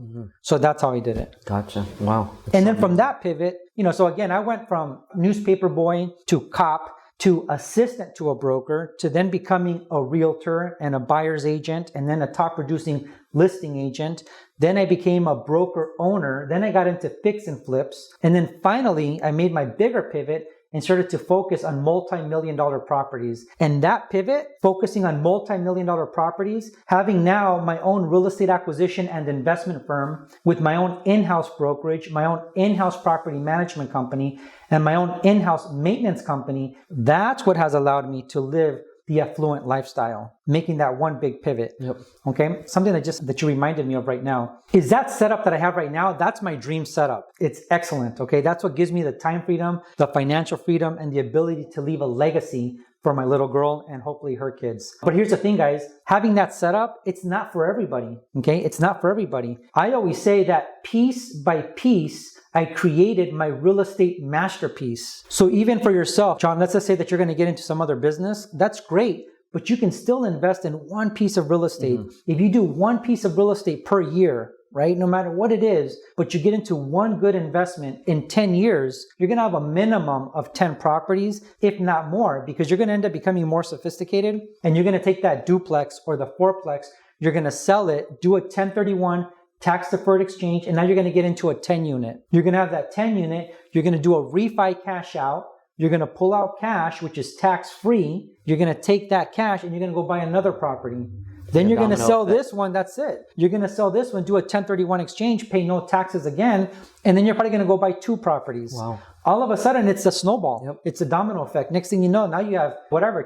So that's how I did it. Gotcha. Wow. And then from that pivot, so again, I went from newspaper boy to cop to assistant to a broker to then becoming a realtor and a buyer's agent and then a top producing listing agent. Then I became a broker owner. Then I got into fix and flips. And then finally, I made my bigger pivot and started to focus on multi-million-dollar properties. And that pivot, focusing on multi-million-dollar properties, having now my own real estate acquisition and investment firm with my own in-house brokerage, my own in-house property management company, and my own in-house maintenance company, that's what has allowed me to live the affluent lifestyle, making that one big pivot. Yep. Okay. Something that you reminded me of right now is that setup that I have right now. That's my dream setup. It's excellent. Okay. That's what gives me the time freedom, the financial freedom, and the ability to leave a legacy for my little girl and hopefully her kids. But here's the thing, guys, having that setup, it's not for everybody. Okay. It's not for everybody. I always say that piece by piece, I created my real estate masterpiece. So even for yourself, John, let's just say that you're going to get into some other business. That's great, but you can still invest in one piece of real estate. If you do one piece of real estate per year, right? No matter what it is, but you get into one good investment in 10 years, you're going to have a minimum of 10 properties, if not more, because you're going to end up becoming more sophisticated and you're going to take that duplex or the fourplex, you're going to sell it, do a 1031 tax-deferred exchange, and now you're going to get into a 10 unit. You're going to have that 10 unit. You're going to do a refi cash out. You're going to pull out cash, which is tax-free. You're going to take that cash and you're going to go buy another property. Then you're going to sell this one. That's it. You're going to sell this one, do a 1031 exchange, pay no taxes again, and then you're probably going to go buy 2 properties. Wow. All of a sudden, it's a snowball. Yep. It's a domino effect. Next thing you know, now you have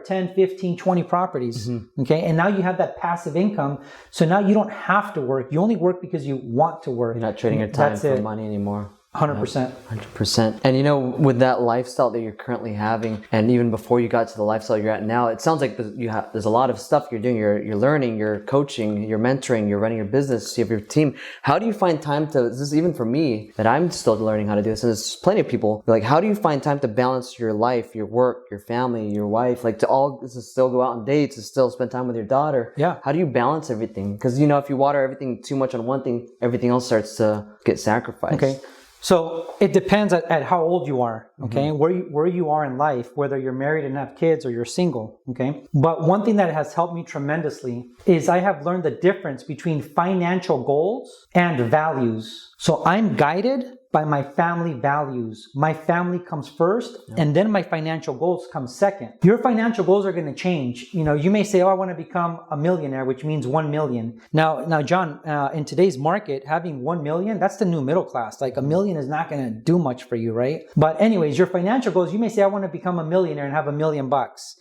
10, 15, 20 properties. Okay. And now you have that passive income. So now you don't have to work. You only work because you want to work. You're not trading your time for money anymore. 100%. 100%. And you know, with that lifestyle that you're currently having, and even before you got to the lifestyle you're at now, it sounds like there's a lot of stuff you're doing. You're learning, you're coaching, you're mentoring, you're running your business, you have your team. How do you find time to, this is even for me, that I'm still learning how to do this, and there's plenty of people, like, how do you find time to balance your life, your work, your family, your wife, like to still go out on dates, to still spend time with your daughter? Yeah. How do you balance everything? Because, you know, if you water everything too much on one thing, everything else starts to get sacrificed. Okay. So it depends at how old you are, okay? Where you are in life, whether you're married and have kids or you're single, okay? But one thing that has helped me tremendously is I have learned the difference between financial goals and values. So I'm guided by my family values. My family comes first, and then my financial goals come second. Your financial goals are going to change. You know, you may say, oh, I want to become a millionaire, which means 1 million. Now, John, in today's market, having 1 million, that's the new middle class. Like, 1 million is not going to do much for you, right? But anyways, your financial goals, you may say, I want to become a millionaire and have $1 million.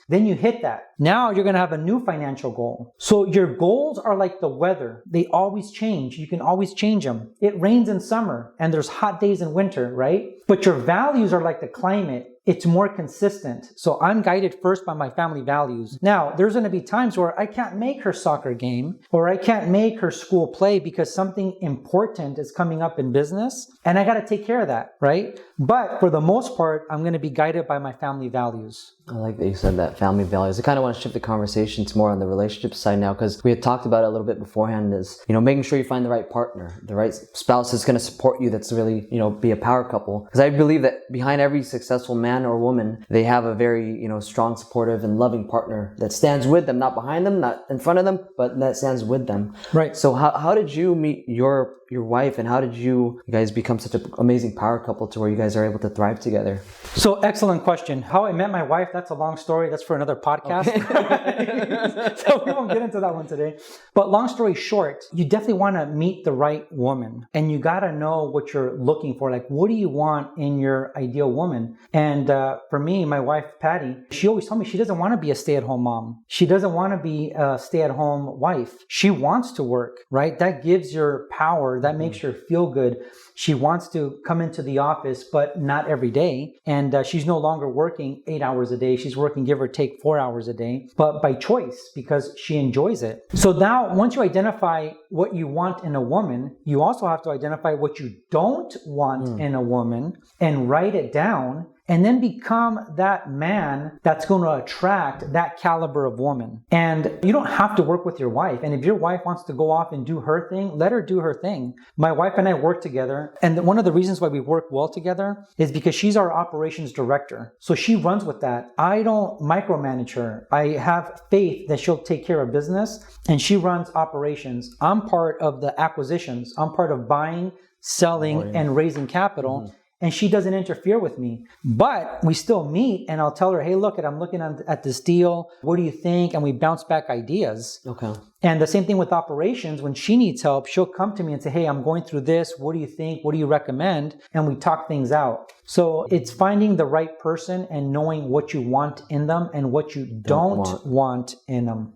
Then you hit that. Now you're going to have a new financial goal. So your goals are like the weather. They always change. You can always change them. It rains in summer and there's hot days in winter, right? But your values are like the climate. It's more consistent. So I'm guided first by my family values. Now, there's going to be times where I can't make her soccer game or I can't make her school play because something important is coming up in business and I got to take care of that, right? But for the most part, I'm going to be guided by my family values. I like that you said that, family values. I kind of want to shift the conversation to more on the relationship side now, because we had talked about it a little bit beforehand, is, you know, making sure you find the right partner, the right spouse that's going to support you, that's really, you know, be a power couple. Because I believe that behind every successful man or woman, they have a very, you know, strong, supportive and loving partner that stands with them, not behind them, not in front of them, but that stands with them. Right. So how did you meet your wife, and how did you guys become such an amazing power couple to where you guys are able to thrive together? So, excellent question. How I met my wife, that's a long story. That's for another podcast. Okay. So we won't get into that one today. But long story short, you definitely want to meet the right woman, and you got to know what you're looking for. Like, what do you want in your ideal woman? And for me, my wife, Patty, she always told me she doesn't want to be a stay-at-home mom. She doesn't want to be a stay-at-home wife. She wants to work, right? That gives your power. That makes her feel good. She wants to come into the office, but not every day. And she's no longer working 8 hours a day. She's working, give or take, 4 hours a day, but by choice, because she enjoys it. So now, once you identify what you want in a woman, you also have to identify what you don't want in a woman and write it down. and then become that man that's going to attract that caliber of woman. And you don't have to work with your wife. And if your wife wants to go off and do her thing, let her do her thing. My wife and I work together. And one of the reasons why we work well together is because she's our operations director. So she runs with that. I don't micromanage her. I have faith that she'll take care of business, and she runs operations. I'm part of the acquisitions. I'm part of buying, selling, and raising capital. And she doesn't interfere with me. But we still meet, and I'll tell her, hey, look, I'm looking at this deal. What do you think? And we bounce back ideas. Okay. And the same thing with operations. When she needs help, she'll come to me and say, hey, I'm going through this. What do you think? What do you recommend? And we talk things out. So it's finding the right person and knowing what you want in them and what you don't want in them.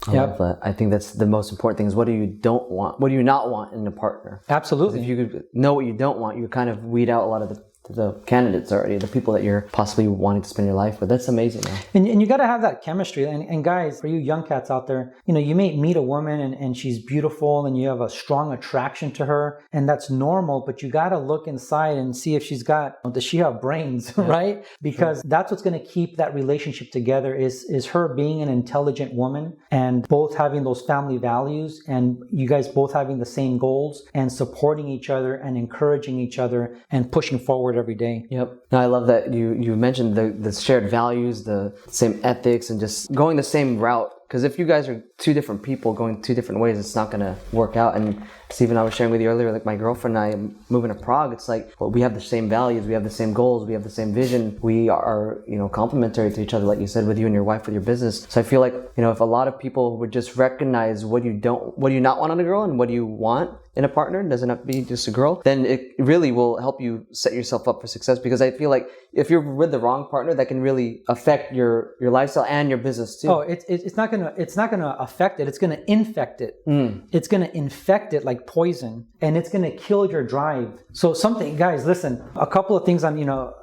I love that. I think that's the most important thing is what do you don't want? What do you not want in a partner? Absolutely. If you could know what you don't want, you kind of weed out a lot of the candidates already, the people that you're possibly wanting to spend your life with. That's amazing, man. And you got to have that chemistry. And guys, for you young cats out there, you may meet a woman and she's beautiful and you have a strong attraction to her, and that's normal, but you got to look inside and see if does she have brains, right? Because that's what's going to keep that relationship together is her being an intelligent woman and both having those family values and you guys both having the same goals and supporting each other and encouraging each other and pushing forward every day. Yep. No, I love that you mentioned the shared values, the same ethics, and just going the same route. Because if you guys are two different people going two different ways, it's not going to work out. And Stephen, I was sharing with you earlier, like my girlfriend and I moving to Prague, it's like, well, we have the same values, we have the same goals, we have the same vision. We are, complementary to each other, like you said, with you and your wife, with your business. So I feel like, if a lot of people would just recognize what do you not want on a girl and what do you want in a partner, it doesn't have to be just a girl, then it really will help you set yourself up for success. Because I feel like if you're with the wrong partner, that can really affect your lifestyle and your business too. Oh, it's not gonna affect it. It's gonna infect it. It's gonna infect it like poison, and it's gonna kill your drive. So guys, listen, a couple of things on,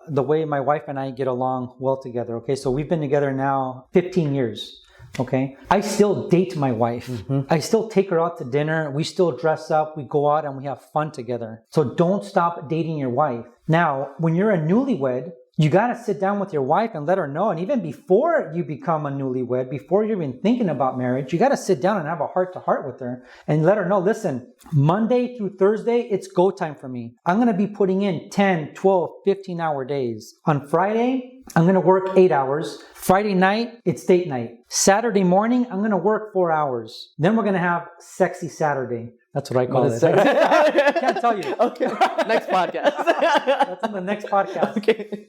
the way my wife and I get along well together. Okay. So we've been together now 15 years. Okay. I still date my wife. I still take her out to dinner. We still dress up. We go out and we have fun together. So don't stop dating your wife. Now, when you're a newlywed, you got to sit down with your wife and let her know. And even before you become a newlywed, before you're even thinking about marriage, you got to sit down and have a heart-to-heart with her and let her know, listen, Monday through Thursday, it's go time for me. I'm going to be putting in 10, 12, 15-hour days. On Friday, I'm going to work 8 hours. Friday night, it's date night. Saturday morning, I'm going to work 4 hours. Then we're going to have sexy Saturday. That's what I call it. I can't tell you. Okay. Next podcast. That's in the next podcast. Okay.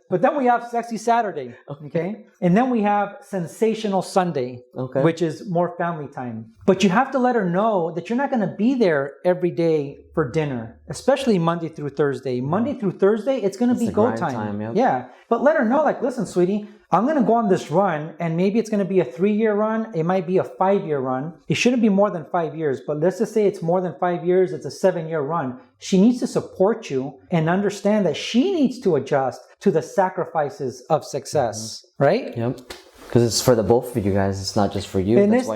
But then we have Sexy Saturday, okay? And then we have Sensational Sunday, which is more family time. But you have to let her know that you're not going to be there every day for dinner, especially Monday through Thursday. Monday through Thursday, it's going to be go time. Yeah. But let her know, like, listen, sweetie, I'm going to go on this run, and maybe it's going to be a 3-year run. It might be a 5-year run. It shouldn't be more than 5 years, but let's just say it's more than 5 years. It's a 7-year run. She needs to support you and understand that she needs to adjust to the sacrifices of success, right? Yep. Because it's for the both of you guys. It's not just for you. And it's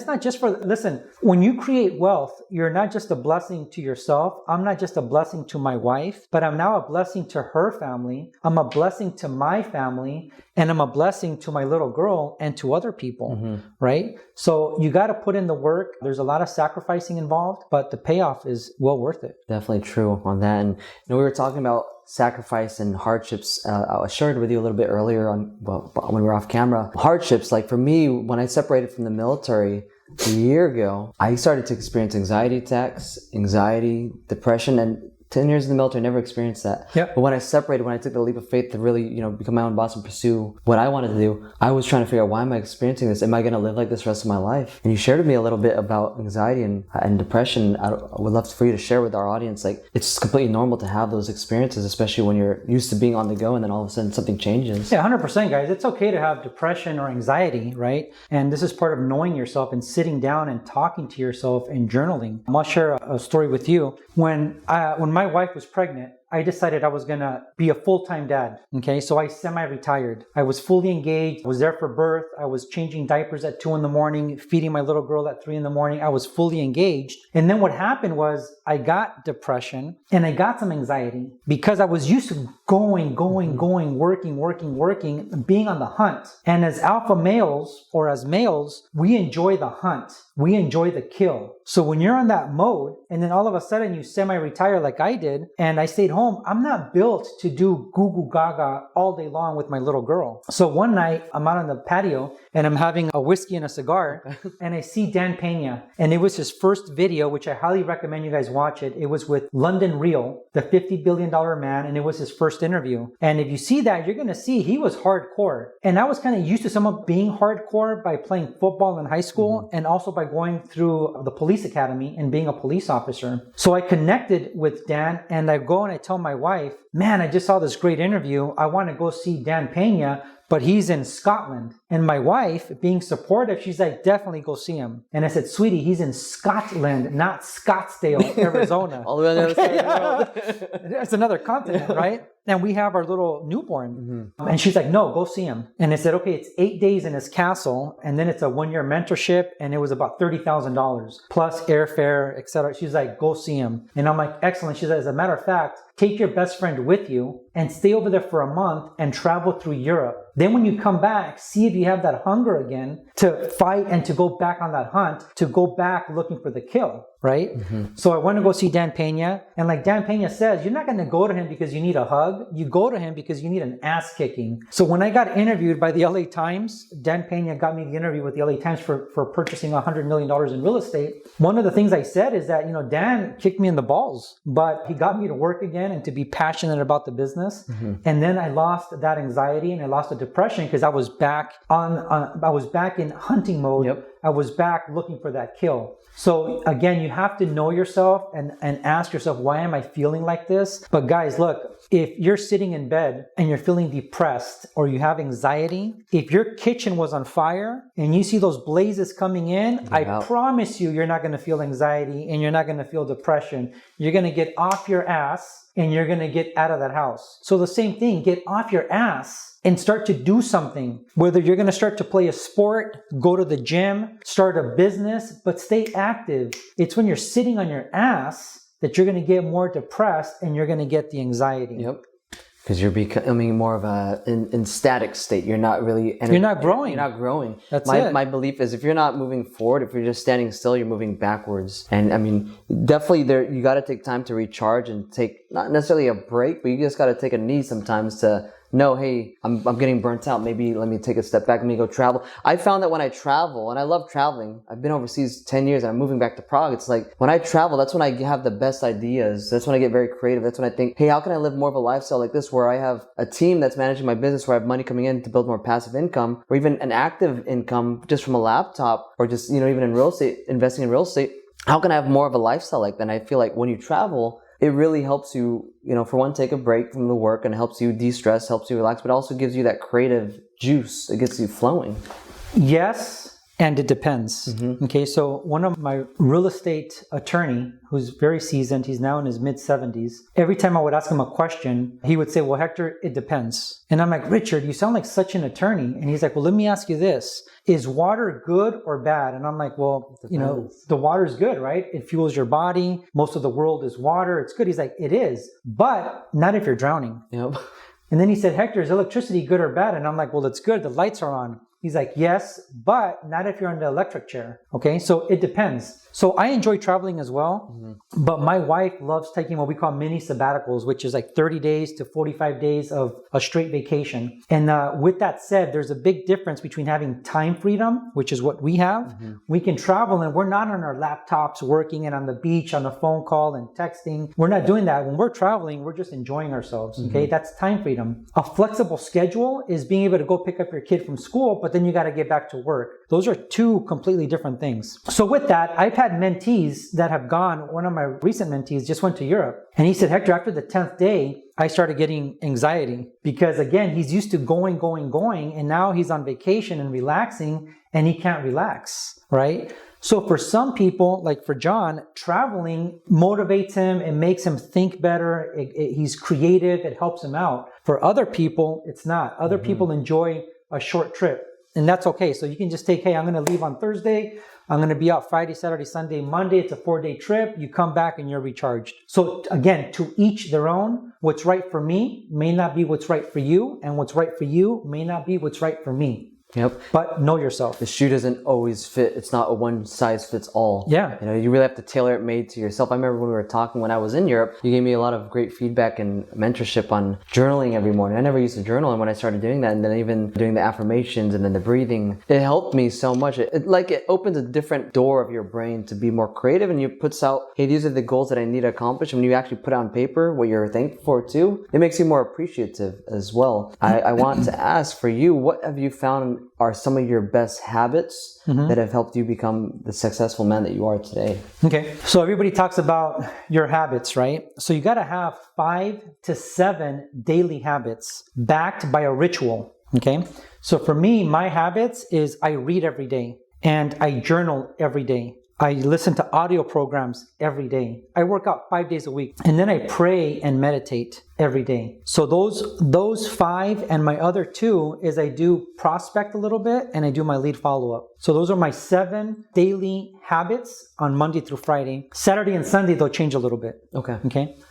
not just for, listen, when you create wealth, you're not just a blessing to yourself. I'm not just a blessing to my wife, but I'm now a blessing to her family. I'm a blessing to my family, and I'm a blessing to my little girl and to other people, right? So you got to put in the work. There's a lot of sacrificing involved, but the payoff is well worth it. Definitely true on that. And we were talking about sacrifice and hardships. I shared with you a little bit earlier when we were off camera. Hardships, like for me, when I separated from the military a year ago, I started to experience anxiety attacks, depression, and 10 years in the military, I never experienced that. Yep. But when I separated, when I took the leap of faith to really, become my own boss and pursue what I wanted to do, I was trying to figure out, why am I experiencing this? Am I going to live like this the rest of my life? And you shared with me a little bit about anxiety and depression. I would love for you to share with our audience. Like, it's completely normal to have those experiences, especially when you're used to being on the go and then all of a sudden something changes. Yeah, 100%, guys. It's okay to have depression or anxiety, right? And this is part of knowing yourself and sitting down and talking to yourself and journaling. I'll share a story with you. When my wife was pregnant, I decided I was going to be a full-time dad. Okay. So I semi-retired. I was fully engaged. I was there for birth. I was changing diapers at 2 a.m, feeding my little girl at 3 a.m. I was fully engaged. And then what happened was I got depression and I got some anxiety because I was used to going, working, being on the hunt. And as alpha males or as males, we enjoy the hunt. We enjoy the kill. So when you're on that mode and then all of a sudden you semi-retire like I did and I stayed home, I'm not built to do goo goo gaga all day long with my little girl. So one night I'm out on the patio and I'm having a whiskey and a cigar and I see Dan Pena, and it was his first video, which I highly recommend you guys watch it. It was with London Real, the $50 billion man, and it was his first interview. And if you see that, you're going to see he was hardcore. And I was kind of used to someone being hardcore by playing football in high school and also by going through the police academy and being a police officer. So I connected with Dan and I go and I tell my wife, man, I just saw this great interview. I want to go see Dan Pena, but he's in Scotland. And my wife, being supportive, she's like, definitely go see him. And I said, sweetie, he's in Scotland, not Scottsdale, Arizona. All the way on the other side of the world. That's another continent, right? And we have our little newborn. And she's like, no, go see him. And I said, okay, it's 8 days in his castle. And then it's a 1-year mentorship. And it was about $30,000 plus airfare, etc. She's like, go see him. And I'm like, excellent. She said, as a matter of fact, take your best friend with you and stay over there for a month and travel through Europe. Then when you come back, see if you have that hunger again to fight and to go back on that hunt, to go back looking for the kill, right? So I went to go see Dan Pena. And like Dan Pena says, you're not going to go to him because you need a hug. You go to him because you need an ass kicking. So when I got interviewed by the LA Times, Dan Pena got me the interview with the LA Times for purchasing $100 million in real estate. One of the things I said is that, Dan kicked me in the balls, but he got me to work again and to be passionate about the business. And then I lost that anxiety and I lost the depression because I was back in hunting mode. I was back looking for that kill. So again, you have to know yourself and ask yourself, why am I feeling like this? But guys, look, if you're sitting in bed and you're feeling depressed or you have anxiety, if your kitchen was on fire and you see those blazes coming in, I promise you're not going to feel anxiety and you're not going to feel depression. You're going to get off your ass and you're going to get out of that house. So the same thing, get off your ass and start to do something. Whether you're going to start to play a sport, go to the gym, start a business, but stay active. It's when you're sitting on your ass that you're going to get more depressed and you're going to get the anxiety. Because you're becoming more of a in static state. You're not really... You're not growing. You're not growing. That's it. My belief is if you're not moving forward, if you're just standing still, you're moving backwards. And I mean, definitely you got to take time to recharge and take, not necessarily a break, but you just got to take a knee sometimes to know, hey, I'm getting burnt out. Maybe let me take a step back. Let me go travel. I found that when I travel, and I love traveling, I've been overseas 10 years and I'm moving back to Prague. It's like when I travel, that's when I have the best ideas. That's when I get very creative. That's when I think, hey, how can I live more of a lifestyle like this where I have a team that's managing my business, where I have money coming in to build more passive income, or even an active income just from a laptop, or just, even in real estate, investing in real estate. How can I have more of a lifestyle like that? And I feel like when you travel, it really helps you, for one, take a break from the work and helps you de-stress, helps you relax, but also gives you that creative juice. It gets you flowing. Yes, and it depends. Okay, so one of my real estate attorney, who's very seasoned, he's now in his mid-70s, every time I would ask him a question, he would say, well, Hector, it depends. And I'm like, Richard, you sound like such an attorney. And he's like, well, let me ask you this. Is water good or bad? And I'm like, well, the water's good, right? It fuels your body. Most of the world is water. It's good. He's like, it is, but not if you're drowning. And then he said, Hector, is electricity good or bad? And I'm like, well, it's good. The lights are on. He's like, yes, but not if you're in the electric chair. Okay, so it depends. So I enjoy traveling as well, but my wife loves taking what we call mini sabbaticals, which is like 30 days to 45 days of a straight vacation. And with that said, there's a big difference between having time freedom, which is what we have. We can travel and we're not on our laptops working and on the beach, on a phone call and texting. We're not doing that. When we're traveling, we're just enjoying ourselves. Okay, that's time freedom. A flexible schedule is being able to go pick up your kid from school, but then you got to get back to work. Those are two completely different things. So with that, I've had mentees that have gone. One of my recent mentees just went to Europe. And he said, Hector, after the 10th day, I started getting anxiety because again, he's used to going. And now he's on vacation and relaxing and he can't relax, right? So for some people, like for John, traveling motivates him, it makes him think better, he's creative, it helps him out. For other people, it's not. Other people enjoy a short trip, and that's okay. So you can just take, hey, I'm going to leave on Thursday, I'm going to be out Friday, Saturday, Sunday, Monday. It's a 4-day trip. You come back and you're recharged. So again, to each their own. What's right for me may not be what's right for you, and what's right for you may not be what's right for me. Yep. But know yourself. The shoe doesn't always fit. It's not a one size fits all. Yeah. You know, you really have to tailor it made to yourself. I remember when we were talking when I was in Europe, you gave me a lot of great feedback and mentorship on journaling every morning. I never used to journal, and when I started doing that, and then even doing the affirmations and then the breathing, it helped me so much. It opens a different door of your brain to be more creative, and you puts out, hey, these are the goals that I need to accomplish. And when you actually put on paper what you're thankful for too, it makes you more appreciative as well. I want to ask for you, what have you found are some of your best habits that have helped you become the successful man that you are today? Okay. So everybody talks about your habits, right? So you got to have 5 to 7 daily habits backed by a ritual. Okay. So for me, my habits is I read every day and I journal every day. I listen to audio programs every day. I work out 5 days a week, and then I pray and meditate every day. So those 5, and my other 2 is I do prospect a little bit and I do my lead follow-up. So those are my 7 daily habits on Monday through Friday. Saturday and Sunday, they'll change a little bit. Okay.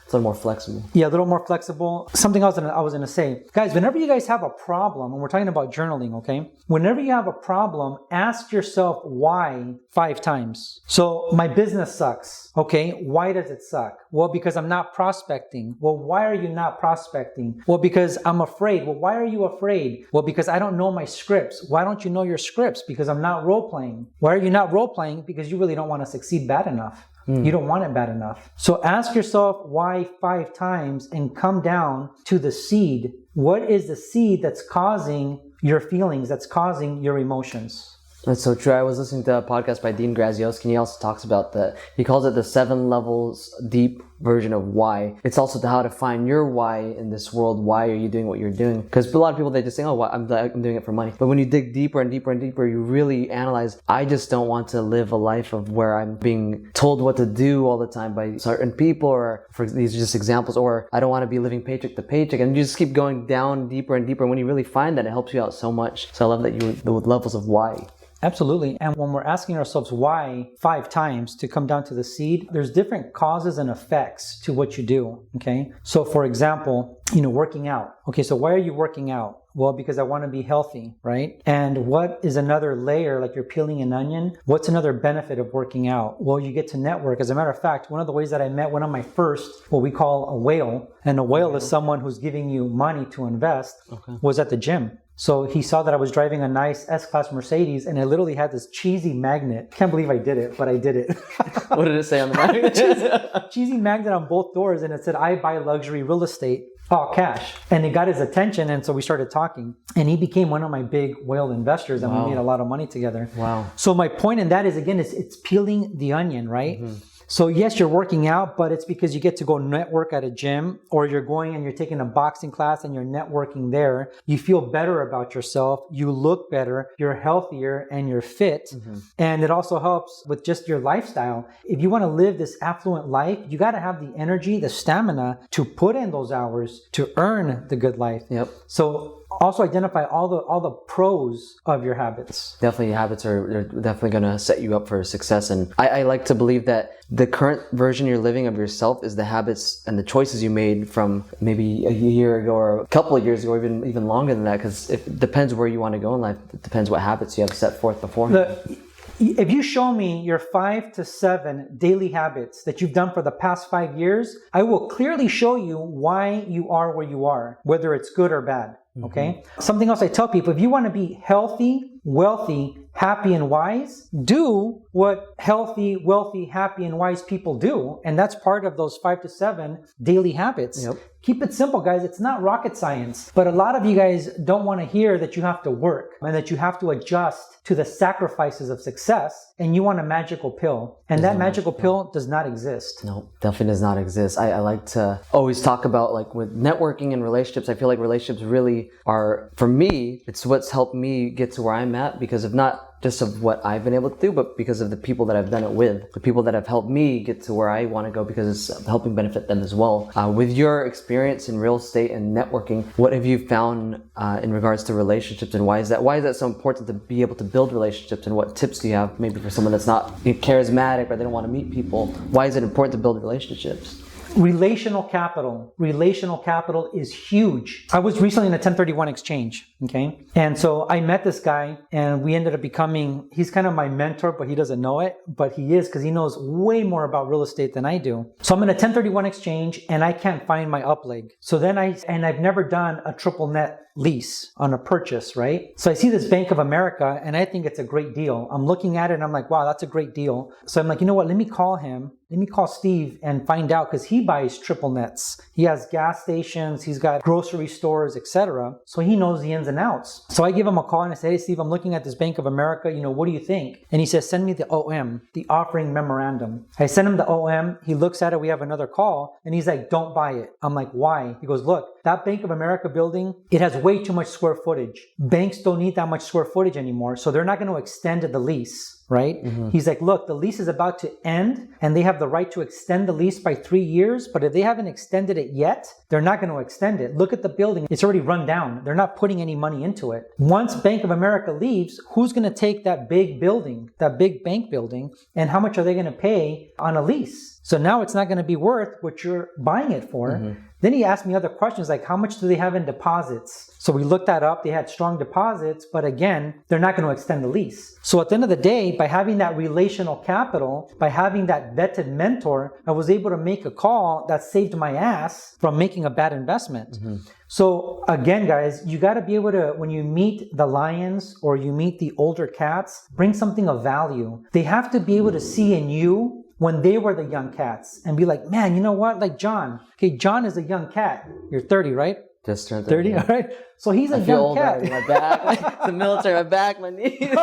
It's a little more flexible. Yeah, a little more flexible. Something else I was going to say. Guys, whenever you guys have a problem, and we're talking about journaling, okay? Whenever you have a problem, ask yourself why 5 times. So my business sucks. Okay, why does it suck? Well, because I'm not prospecting. Well, why are you not prospecting? Well, because I'm afraid. Well, why are you afraid? Well, because I don't know my scripts. Why don't you know your scripts? Because I'm not role playing. Why are you not role playing? Because you really don't want to succeed bad enough. You don't want it bad enough. So ask yourself why 5 times and come down to the seed. What is the seed that's causing your feelings, that's causing your emotions? That's so true. I was listening to a podcast by Dean Graziosi, and he also talks about he calls it the 7 levels deep version of why. It's also how to find your why in this world. Why are you doing what you're doing? Because a lot of people, they just say, oh, I'm doing it for money. But when you dig deeper and deeper and deeper, you really analyze, I just don't want to live a life of where I'm being told what to do all the time by certain people, or for these are just examples, or I don't want to be living paycheck to paycheck. And you just keep going down deeper and deeper. And when you really find that, it helps you out so much. So I love that the levels of why. Absolutely. And when we're asking ourselves why 5 times to come down to the seed, there's different causes and effects to what you do. Okay. So for example, working out. Okay. So why are you working out? Well, because I want to be healthy, right? And what is another layer, like you're peeling an onion? What's another benefit of working out? Well, you get to network. As a matter of fact, one of the ways that I met one of my first, what we call a whale, and a whale is someone who's giving you money to invest, was at the gym. So he saw that I was driving a nice S-Class Mercedes, and I literally had this cheesy magnet. Can't believe I did it, but I did it. What did it say on the magnet? Cheesy magnet on both doors, and it said, I buy luxury real estate. Oh, cash. And it got his attention, and so we started talking. And he became one of my big whale investors, and we made a lot of money together. Wow. So my point in that is, again, it's peeling the onion, right? So yes, you're working out, but it's because you get to go network at a gym, or you're going and you're taking a boxing class and you're networking there. You feel better about yourself. You look better. You're healthier and you're fit. And it also helps with just your lifestyle. If you want to live this affluent life, you got to have the energy, the stamina to put in those hours to earn the good life. Yep. So also identify all the pros of your habits. Definitely, habits are definitely going to set you up for success. And I like to believe that the current version you're living of yourself is the habits and the choices you made from maybe a year ago or a couple of years ago, or even longer than that, because it depends where you want to go in life. It depends what habits you have set forth beforehand. If you show me your 5 to 7 daily habits that you've done for the past 5 years, I will clearly show you why you are where you are, whether it's good or bad. Okay. Something else I tell people, if you want to be healthy, wealthy, happy, and wise, do what healthy, wealthy, happy, and wise people do. And that's part of those 5 to 7 daily habits. Yep. Keep it simple, guys. It's not rocket science. But a lot of you guys don't want to hear that you have to work and that you have to adjust to the sacrifices of success, and you want a magical pill. And that magical pill does not exist. No, definitely does not exist. I like to always talk about, like, with networking and relationships, I feel like relationships really are, for me, it's what's helped me get to where I'm at, because if not just of what I've been able to do, but because of the people that I've done it with, the people that have helped me get to where I want to go because it's helping benefit them as well. With your experience in real estate and networking, what have you found in regards to relationships, and why is that so important to be able to build relationships, and what tips do you have maybe for someone that's not charismatic or they don't want to meet people? Why is it important to build relationships? Relational capital. Relational capital is huge. I was recently in a 1031 exchange, okay? And so I met this guy and we ended up becoming, he's kind of my mentor, but he doesn't know it, but he is, because he knows way more about real estate than I do. So I'm in a 1031 exchange and I can't find my up leg. So then I've never done a triple net lease on a purchase, right? So I see this Bank of America and I think it's a great deal. I'm looking at it and I'm like, wow, that's a great deal. So I'm like, you know what? Let me call him. Let me call Steve and find out, because he buys triple nets. He has gas stations, he's got grocery stores, etc. So he knows the ins and outs. So I give him a call and I say, hey, Steve, I'm looking at this Bank of America. What do you think? And he says, send me the OM, the offering memorandum. I send him the OM. He looks at it. We have another call and he's like, don't buy it. I'm like, why? He goes, look, that Bank of America building, it has way too much square footage. Banks don't need that much square footage anymore. So they're not going to extend the lease. Right? Mm-hmm. He's like, look, the lease is about to end and they have the right to extend the lease by 3 years. But if they haven't extended it yet, they're not going to extend it. Look at the building. It's already run down. They're not putting any money into it. Once Bank of America leaves, who's going to take that big building, that big bank building, and how much are they going to pay on a lease? So now it's not going to be worth what you're buying it for. Mm-hmm. Then he asked me other questions like, how much do they have in deposits? So we looked that up. They had strong deposits, but again, they're not going to extend the lease. So at the end of the day, by having that relational capital, by having that vetted mentor, I was able to make a call that saved my ass from making a bad investment. Mm-hmm. So again, guys, you got to be able to, when you meet the lions or you meet the older cats, bring something of value. They have to be able to see in you when they were the young cats and be like, man, you know what? Like John. Okay, John is a young cat. You're 30, right? Just turned 30. All right. So he's a young cat. My back, the military, my back, my knees.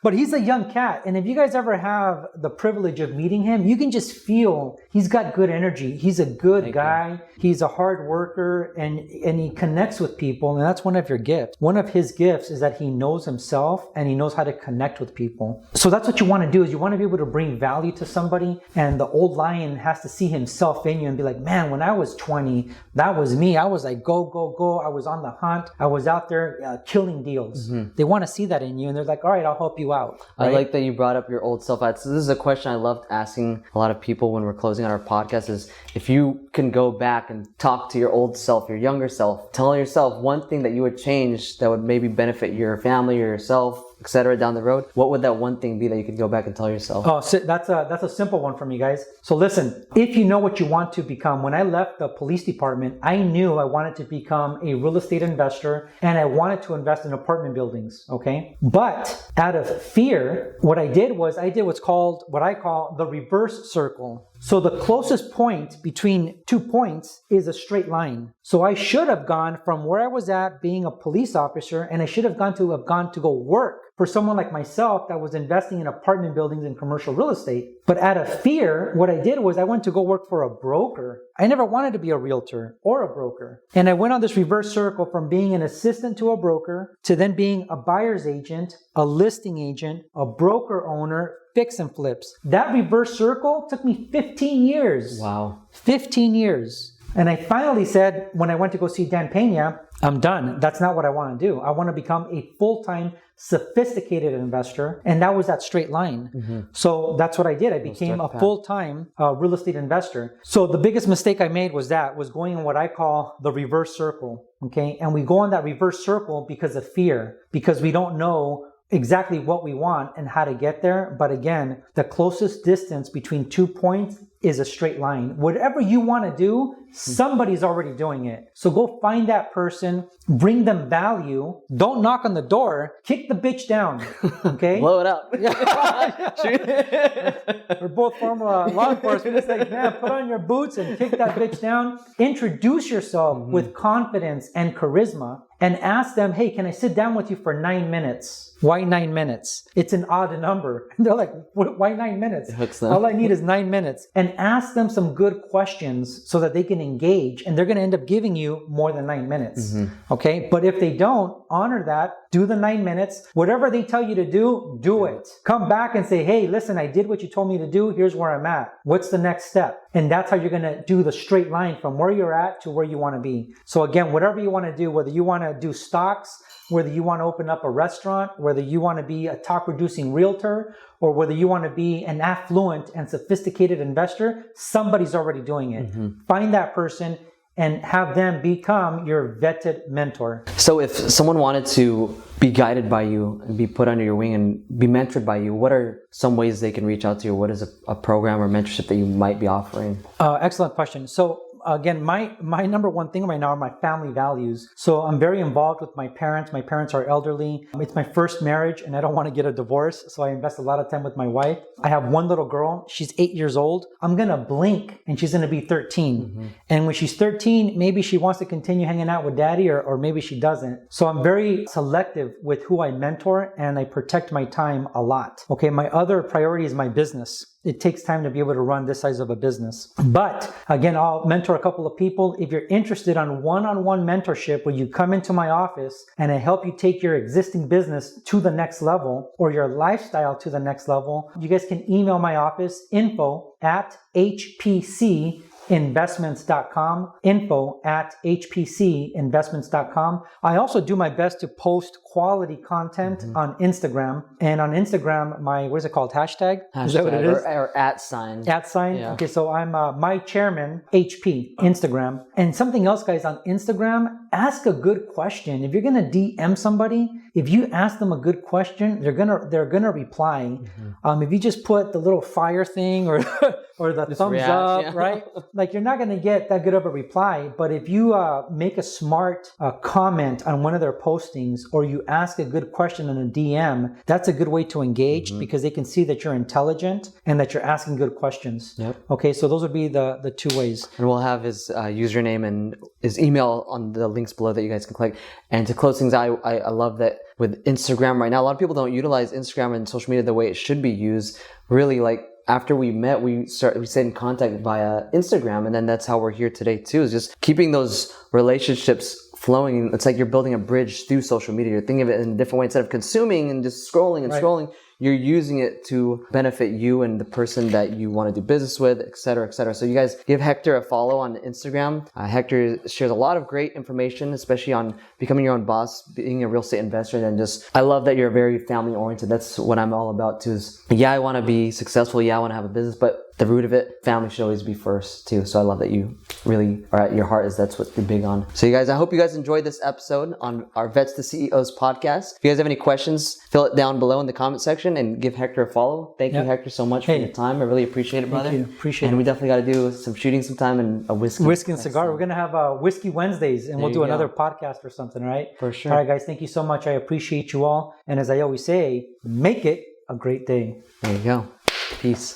But he's a young cat. And if you guys ever have the privilege of meeting him, you can just feel he's got good energy. He's a good guy. He's a hard worker and he connects with people. And that's one of your gifts. One of his gifts is that he knows himself and he knows how to connect with people. So that's what you want to do, is you want to be able to bring value to somebody. And the old lion has to see himself in you and be like, man, when I was 20, that was me. I was like, go, go, go. I was on the hunt. I was out there killing deals. Mm-hmm. They want to see that in you. And they're like, all right, I'll help you out. Right? I like that you brought up your old self. So this is a question I loved asking a lot of people when we're closing on our podcast, is if you can go back and talk to your old self, your younger self, tell yourself one thing that you would change that would maybe benefit your family or yourself, etc. down the road, what would that one thing be that you could go back and tell yourself? Oh, so that's a simple one for me, guys. So listen, if you know what you want to become, when I left the police department, I knew I wanted to become a real estate investor and I wanted to invest in apartment buildings, okay? But out of fear, what I did was I did what I call the reverse circle. So the closest point between 2 points is a straight line. So I should have gone from where I was at being a police officer, and I should have gone to go work for someone like myself that was investing in apartment buildings and commercial real estate. But out of fear, what I did was I went to go work for a broker. I never wanted to be a realtor or a broker. And I went on this reverse circle from being an assistant to a broker to then being a buyer's agent, a listing agent, a broker owner, fix and flips. That reverse circle took me 15 years. Wow. 15 years. And I finally said, when I went to go see Dan Pena, I'm done. That's not what I want to do. I want to become a full-time, sophisticated investor. And that was that straight line. Mm-hmm. So that's what I did. I became a full-time real estate investor. So the biggest mistake I made was going in what I call the reverse circle. Okay. And we go on that reverse circle because of fear, because we don't know exactly what we want and how to get there. But again, the closest distance between 2 points is a straight line. Whatever you want to do, somebody's already doing it. So go find that person, bring them value. Don't knock on the door, kick the bitch down. Okay? Blow it up. We're both former law enforcement. It's like, man, put on your boots and kick that bitch down. Introduce yourself with confidence and charisma and ask them, hey, can I sit down with you for 9 minutes? Why 9 minutes? It's an odd number. And they're like, why 9 minutes? It hooks them. All I need is 9 minutes. And ask them some good questions so that they can engage, and they're going to end up giving you more than 9 minutes. Okay. But if they don't honor that, do the 9 minutes. Whatever they tell you to do it. Come back and say, hey, listen, I did what you told me to do. Here's where I'm at. What's the next step? And that's how you're going to do the straight line from where you're at to where you want to be. So again, whatever you want to do, whether you want to do stocks, whether you want to open up a restaurant, whether you want to be a top producing realtor, or whether you want to be an affluent and sophisticated investor, somebody's already doing it. Find that person and have them become your vetted mentor. So if someone wanted to be guided by you and be put under your wing and be mentored by you, what are some ways they can reach out to you? What is a program or mentorship that you might be offering? Excellent question. So again, my number one thing right now are my family values. So I'm very involved with my parents. My parents are elderly. It's my first marriage and I don't want to get a divorce. So I invest a lot of time with my wife. I have one little girl. She's 8 years old. I'm going to blink and she's going to be 13. And when she's 13, maybe she wants to continue hanging out with daddy or maybe she doesn't. So I'm very selective with who I mentor and I protect my time a lot. Okay. My other priority is my business. It takes time to be able to run this size of a business. But again, I'll mentor a couple of people. If you're interested on one-on-one mentorship where you come into my office and I help you take your existing business to the next level or your lifestyle to the next level, you guys can email my office, info@hpcinvestments.com, info@hpcinvestments.com. I also do my best to post quality content on Instagram. And on Instagram, what is it called? Hashtag? Is that what it is? Or at sign. At sign? Yeah. Okay, so I'm my chairman, HP, Instagram. And something else, guys, on Instagram, ask a good question. If you're going to DM somebody, if you ask them a good question, they're gonna reply. If you just put the little fire thing or the just thumbs react, up, right? Like you're not gonna get that good of a reply. But if you make a smart comment on one of their postings or you ask a good question in a DM, that's a good way to engage because they can see that you're intelligent and that you're asking good questions. Okay, so those would be the two ways. And we'll have his username and his email on the links below that you guys can click. And to close things out, I love that with Instagram right now, a lot of people don't utilize Instagram and social media the way it should be used. Really, like after we met, we stayed in contact via Instagram, and then that's how we're here today too, is just keeping those relationships flowing. It's like you're building a bridge through social media. You're thinking of it in a different way. Instead of consuming and just scrolling and scrolling, you're using it to benefit you and the person that you want to do business with, et cetera, et cetera. So you guys give Hector a follow on Instagram. Hector shares a lot of great information, especially on becoming your own boss, being a real estate investor. And just, I love that you're very family oriented. That's what I'm all about too, is I want to be successful. I want to have a business, but the root of it, family should always be first too. So I love that you really are at your heart, is that's what you're big on. So you guys, I hope you guys enjoyed this episode on our Vets to CEOs podcast. If you guys have any questions, fill it down below in the comment section and give Hector a follow. Thank you, Hector, so much for your time. I really appreciate it, brother. Thank you. Appreciate it. And we definitely got to do some shooting sometime and a whiskey. Whiskey and cigar. We're going to have Whiskey Wednesdays and we'll do another podcast or something, right? For sure. All right, guys. Thank you so much. I appreciate you all. And as I always say, make it a great day. There you go. Peace.